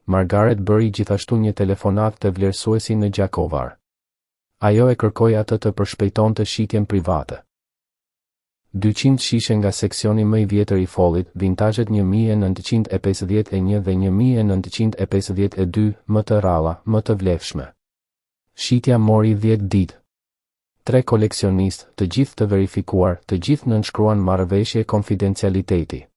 Margaret bëri gjithashtu një telefonat të vlerësuesi në Gjakovar. Ajo e kërkoi atë të përshpejtonte shitjen private. 200 shishe nga seksioni më i vjetër i follit, vintazhet 1951 dhe 1952, më të ralla, më të vlefshme. Shitja mori 10 ditë. 3 koleksionistë, të gjithë të verifikuar, të gjithë nënshkruan marrëveshje konfidencialiteti.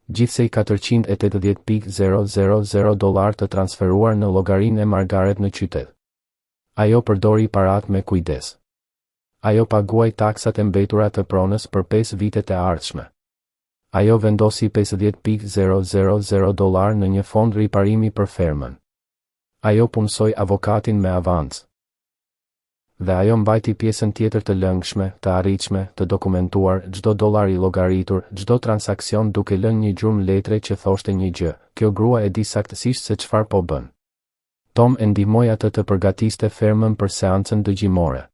Gjithsej $480.000 të transferuar në llogarinë e Margaret në qytet. Ajo përdori parat me kujdes. Ajo paguaj taksat e mbetura të pronës për 5 vitet e ardhshme. Ajo vendosi $50.000 në një fond riparimi për fermën. Ajo punësoi avokatin me avancë. Dhe ajo mbajti pjesën tjetër të lëngshme, të arritshme, të dokumentuar, çdo dollar i llogaritur, çdo transakcion duke lënë një gjurmë letre që thoshte një gjë: kjo grua e di saktësisht se çfarë po bën. Tom e ndihmoi atë të përgatiste fermën për seancën dëgjimore.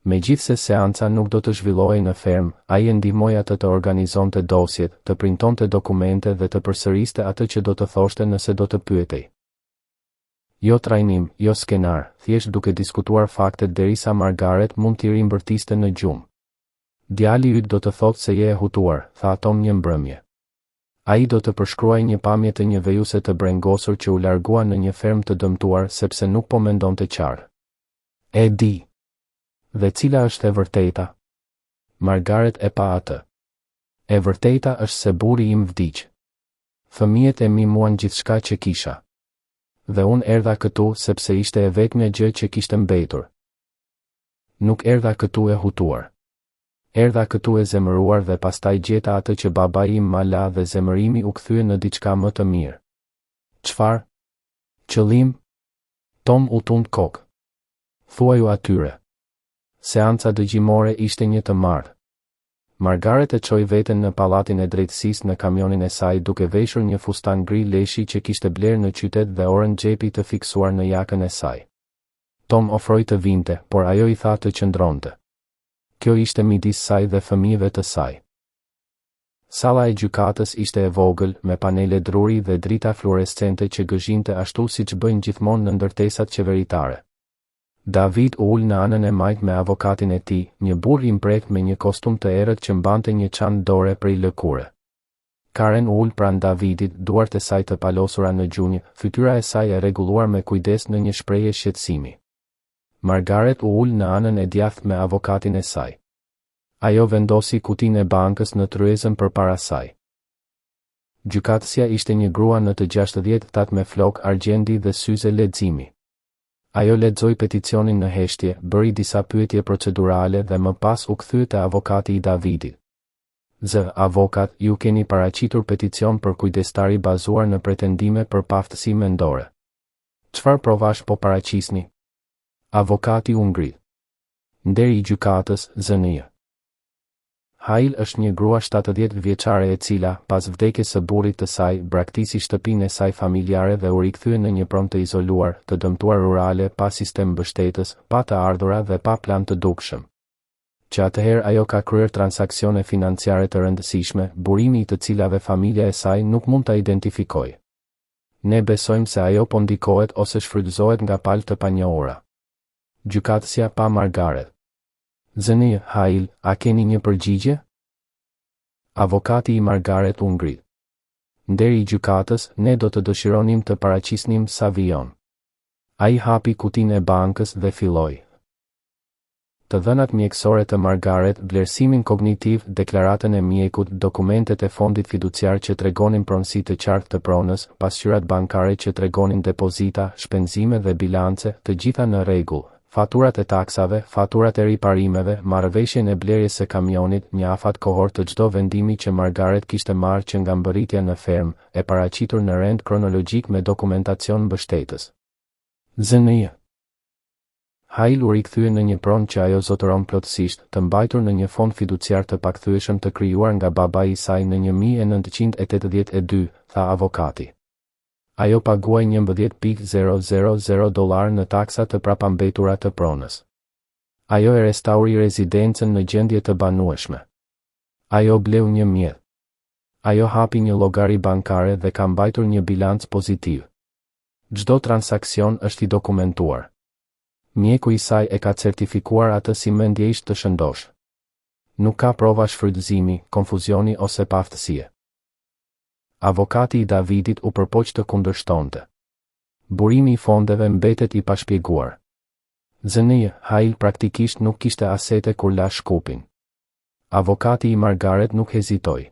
Megjithse seanca nuk do të zhvillohej në fermë, ai e ndihmoi atë të organizonte dosjet, të printonte dokumente dhe të përsëriste atë që do të thoshte nëse do të pyetej. Jo trajnim, jo skenar, thjesht duke diskutuar faktet derisa Margaret mund t'i rimbërtiste në gjumë. Djali yt do të thotë se je e hutuar, tha Tom një mbrëmje. Ai do të përshkruaj një pamje të një vejuse të brengosur që u largua në një fermë të dëmtuar sepse nuk po mendonte qartë. E di. Dhe cila është e vërteta? Margaret e pa atë. E vërteta është se burri im vdiq. Fëmijët e mi muan gjithçka që kisha. Dhe unë erdha këtu sepse ishte e vetmja gjë që kishte mbetur. Nuk erdha këtu e hutuar. Erdha këtu e zemëruar dhe pastaj gjeta atë që babai im ma la dhe zemërimi u kthye në diçka më të mirë. Çfarë? Qëllim? Tom u tund kokë. Thuaju atyre. Seanca dëgjimore ishte një të marrë. Margaret e çoi veten në pallatin e drejtësisë në kamionin e saj duke veshur një fustan gri leshi që kishte bler në qytet dhe orën xhepi të fiksuar në jakën e saj. Tom ofroi të vinte, por ajo i tha të qëndronte. Kjo ishte midis saj dhe fëmijëve të saj. Salla e gjykatës ishte e vogël, me panele druri dhe drita fluorescente që gëzhinte ashtu siç bëjnë gjithmonë në ndërtesat qeveritare. David u ul në anën e majt me avokatin e tij, një burr i mprekt me një kostum të errët që mbante një çantë dore prej lëkure. Karen u ul pranë Davidit, duart e saj të palosura në gjunjë, fytyra e saj e rregulluar me kujdes në një shprehje shqetësimi. Margaret u ul në anën e djathtë me avokatin e saj. Ajo vendosi kutinë e bankës në tryezën përpara saj. Gjykatësja ishte një grua në të 68 me flok argjendi dhe syze leximi. Ajo lexoi peticionin në heshtje, bëri disa pyetje procedurale dhe më pas u kthye te avokati i Davidit. Zë, avokat, ju keni paraqitur peticion për kujdestari bazuar në pretendime për paftësi mendore. Çfarë provash po paraqisni? Avokati u ngrit. Nderi i gjykatës, zënija. Hail është një grua 70 vjeçare e cila, pas vdekjes së burrit të saj, braktisi shtëpinë e saj familjare dhe u rikthye në një pronë të izoluar, të dëmtuar rurale, pa sistem mbështetës, pa të ardhura dhe pa plan të dukshëm. Që atëherë ajo ka kryer transaksione financiare të rëndësishme, burimi i të cilave familja e saj nuk mund ta identifikojë. Ne besojmë se ajo po ndikohet ose shfrytëzohet nga palë të panjohura. Gjykatësja pa Margaret. Zëni Hail, a keni një përgjigje? Avokati i Margaret u ngrit. Nderi i gjykatës, ne do të dëshironim të paraqisnim Savion. Ai hapi kutinë e bankës dhe filloi. Të dhënat mjekësore të Margaret, vlerësimin kognitiv, deklaratën e mjekut, dokumentet e fondit fiduciar që tregonin pronësi të qartë të pronës, pasqyrat bankare që tregonin depozita, shpenzime dhe bilance, të gjitha në rregull. Faturat e taksave, faturat e riparimeve, marrëveshjen e blerjes së kamionit, një afat kohor të çdo vendimi që Margaret kishte marrë që nga mbërritja në fermë, e paraqitur në rend kronologjik me dokumentacion mbështetës. Zënia. Hail u rikthye në një pronë që ajo zotëron plotësisht, të mbajtur në një fond fiduciar të pakthyeshëm të krijuar nga babai i saj në 1982, tha avokati. Ajo paguaj $11,000 në taksa të prapambetura të pronës. Ajo e restauri rezidencën në gjendje të banueshme. Ajo bleu një mjedh. Ajo hapi një llogari bankare dhe ka mbajtur një bilanc pozitiv. Çdo transaksion është i dokumentuar. Mjeku i saj e ka certifikuar atë si mendjesht të shëndosh. Nuk ka prova shfrytëzimi, konfuzioni ose paftësie. Avokati i Davidit u përpoq të kundërshtonte. Burimi i fondeve mbetet i pashpjeguar. Zënia Hail praktikisht nuk kishte asete kur la shkupin. Avokati i Margaret nuk hezitoi.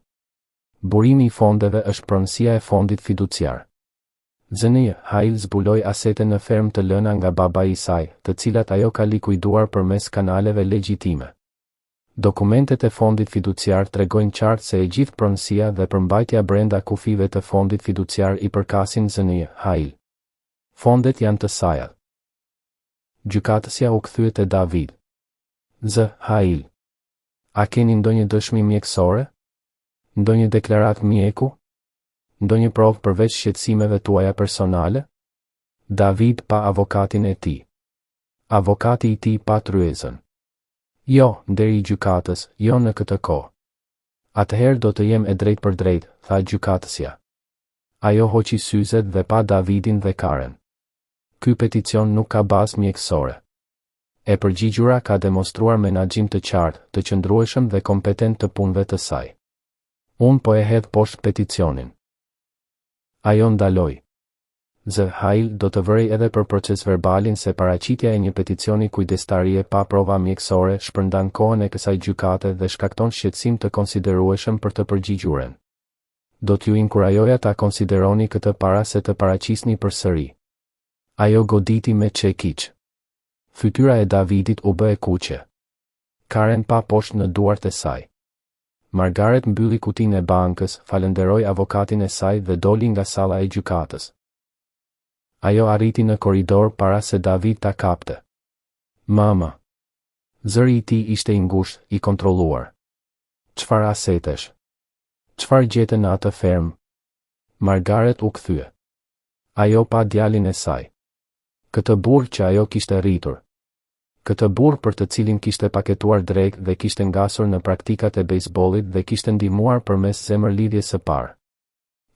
Burimi i fondeve është pronësia e fondit fiduciar. Zënia Hail zbuloi asete në fermë të lëna nga babai i saj, të cilat ajo ka likuiduar përmes kanaleve legjitime. Dokumentet e fondit fiduciar tregojnë qartë se e gjithë pronësia dhe përmbajtja brenda kufive të fondit fiduciar i përkasin Zënia Hail. Fondet janë të saja. Gjykatësja u kthye te David. Z. Hail. A keni ndonjë dëshmi mjekësore? Ndonjë deklaratë mjeku? Ndonjë provë përveç shqetësimeve tuaja personale? David pa avokatin e tij. Avokati i tij pa tryezën. Jo, nderi i gjykatës, jo në këtë kohë. Atëherë do të jem e drejtë për drejtë, tha gjykatësja. Ajo hoqi syzet dhe pa Davidin dhe Karen. Ky peticion nuk ka bazë mjekësore. E përgjigjura ka demonstruar menaxhim të qartë, të qëndrueshëm dhe kompetent të punëve të saj. Unë po e hedh poshtë peticionin. Ajo ndaloi. Z. Hail do të vërej edhe për proces verbalin se paraqitja e një peticioni kujdestarie pa prova mjekësore shpërndan kohën e kësaj gjykate dhe shkakton shqetësim të konsiderueshëm për të përgjigjuren. Do t'ju inkurajoja ta konsideroni këtë para se të paraqisni përsëri. Ajo goditi me çekiç. Fytyra e Davidit u bë e kuqe. Karen pa poshtë në duart e saj. Margaret mbylli kutinë e bankës, falenderoi avokatin e saj dhe doli nga salla e gjykatës. Ajo arriti në korridor para se David ta kapte. Mama. Zëri i tij ishte i ngushtë, i kontrolluar. Çfarë asetesh? Çfarë gjete në atë fermë? Margaret u kthye. Ajo pa djalin e saj. Këtë burr që ajo kishte rritur. Këtë burr për të cilin kishte paketuar drek dhe kishte ngasur në praktikat e bejsbollit dhe kishte ndihmuar përmes zemërlidhjes së parë.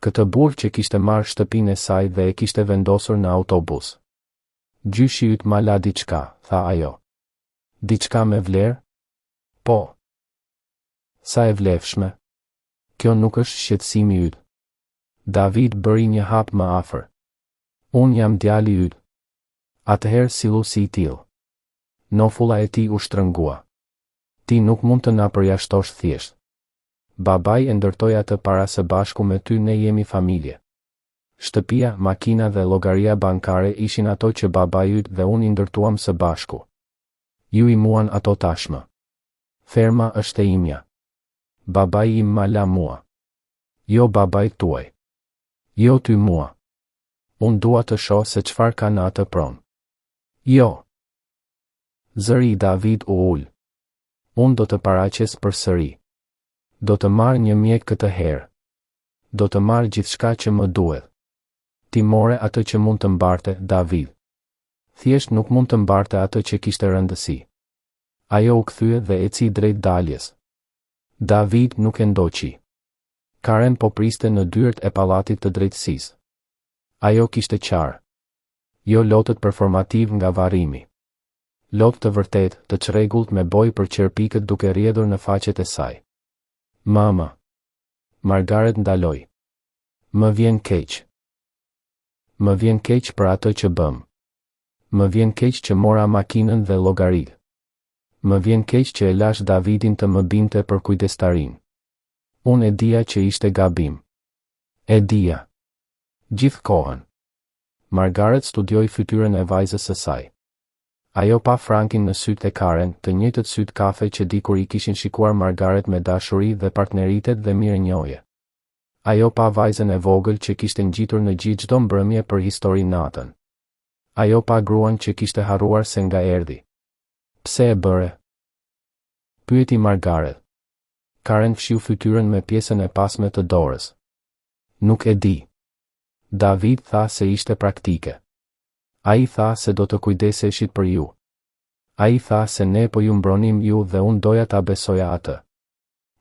Këtë burr që kishte marrë shtëpinë e saj dhe e kishte vendosur në autobus. Gjyshi yt ma la diçka, tha ajo. Diçka me vlerë? Po. Sa e vlefshme? Kjo nuk është shqetësimi yt. David bëri një hap më afër. Unë jam djali yt. Atëherë sillu si i tillë. Nofulla e tij u shtrëngua. Ti nuk mund të na përjashtosh thjesht. Babai e ndërtoi atë para së bashku me ty, ne jemi familje. Shtëpia, makina dhe llogaria bankare ishin ato që babai yt dhe unë i ndërtuam së bashku. Ju i muan ato tashmë. Ferma është e imja. Babai im ma la mua. Jo babai tuaj. Jo ty mua. Unë dua të shoh se çfarë ka në atë pronë. Jo. Zëri i David u ul. Unë do të paraqes përsëri. Do të marr një mjek këtë herë. Do të marr gjithçka që më duhet. Ti more atë që mund të mbarte, David. Thjesht nuk mund të mbarte atë që kishte rëndësi. Ajo u kthye dhe eci drejt daljes. David nuk e ndoqi. Karen po priste në dyert e pallatit të drejtësisë. Ajo kishte qarë. Jo lotët performativ nga varrimi. Lotë të vërtet, të çrregullt me bojë për qerpikët duke rrjedhur në faqet e saj. Mama. Margaret ndaloi. Më vjen keq. Më vjen keq për atë që bëm. Më vjen keq që mora makinën dhe llogaritë. Më vjen keq që e lash Davidin të më binte për kujdestarin. Unë e dija që ishte gabim. E dija. Gjithë kohën. Margaret studioi fytyrën e vajzës së saj. Ajo pa Frankin në sytë e Karen, të njëjtët sytë kafe që dikur i kishin shikuar Margaret me dashuri dhe partneritet dhe mirënjohje. Ajo pa vajzën e vogël që kishte ngjitur në gjithë çdo mbrëmje për histori natën. Ajo pa gruan që kishte harruar se nga erdhi. Pse e bëre? Pyeti Margaret. Karen fshiu fytyrën me pjesën e pasme të dorës. Nuk e di. David tha se ishte praktike. Ai tha se do të kujdeseshit për ju. Ai tha se ne po ju mbronim ju dhe unë doja ta besoja atë.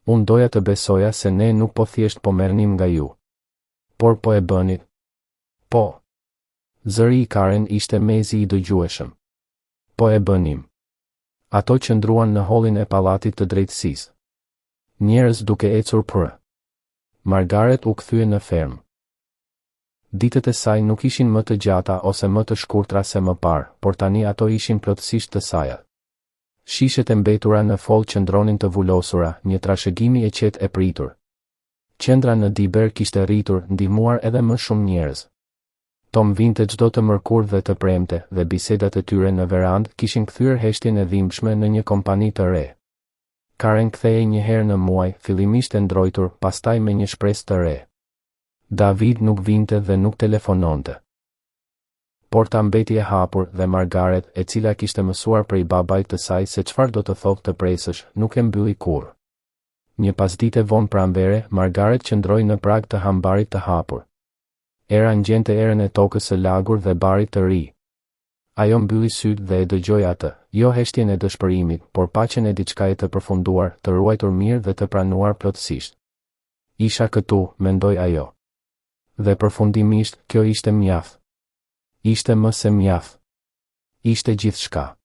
Unë doja të besoja se ne nuk po thjesht po merrnim nga ju. Por po e bënit. Po. Zëri i Karen ishte mezi i dëgjueshëm. Po e bënim. Ato qëndruan në hollin e pallatit të drejtësisë. Njerëz duke ecur për. Margaret u kthye në fermë. Ditët e saj nuk ishin më të gjata ose më të shkurtra se më parë, por tani ato ishin plotësisht të saja. Shishet e mbetura në fol qëndronin të vulosura, një trashëgimi e qetë e pritur. Qendra në Diber kishte rritur, ndihmuar edhe më shumë njerëz. Tom vinte çdo të mërkur dhe të premte, dhe bisedat e tyre në verandë kishin kthyer heshtjen e dhimbshme në një kompani të re. Karen kthehej një herë në muaj, fillimisht e ndrojtur, pastaj me një shpresë të re. David nuk vinte dhe nuk telefononte. Porta mbeti e hapur dhe Margaret, e cila kishte mësuar prej babait të saj se çfarë do të thotë të presësh, nuk e mbylli kurrë. Një pasdite vonë pranvere, Margaret qëndroi në prag të hambarit të hapur. Era ngjente erën e tokës së lagur dhe barit të ri. Ajo mbylli sytë dhe e dëgjoi atë, jo heshtjen e dëshpërimit, por paqen e diçkaje të përfunduar, të ruajtur mirë dhe të pranuar plotësisht. Isha këtu, mendoi ajo. Dhe përfundimisht, kjo ishte mjaft. Ishte më se mjaft. Ishte gjithçka.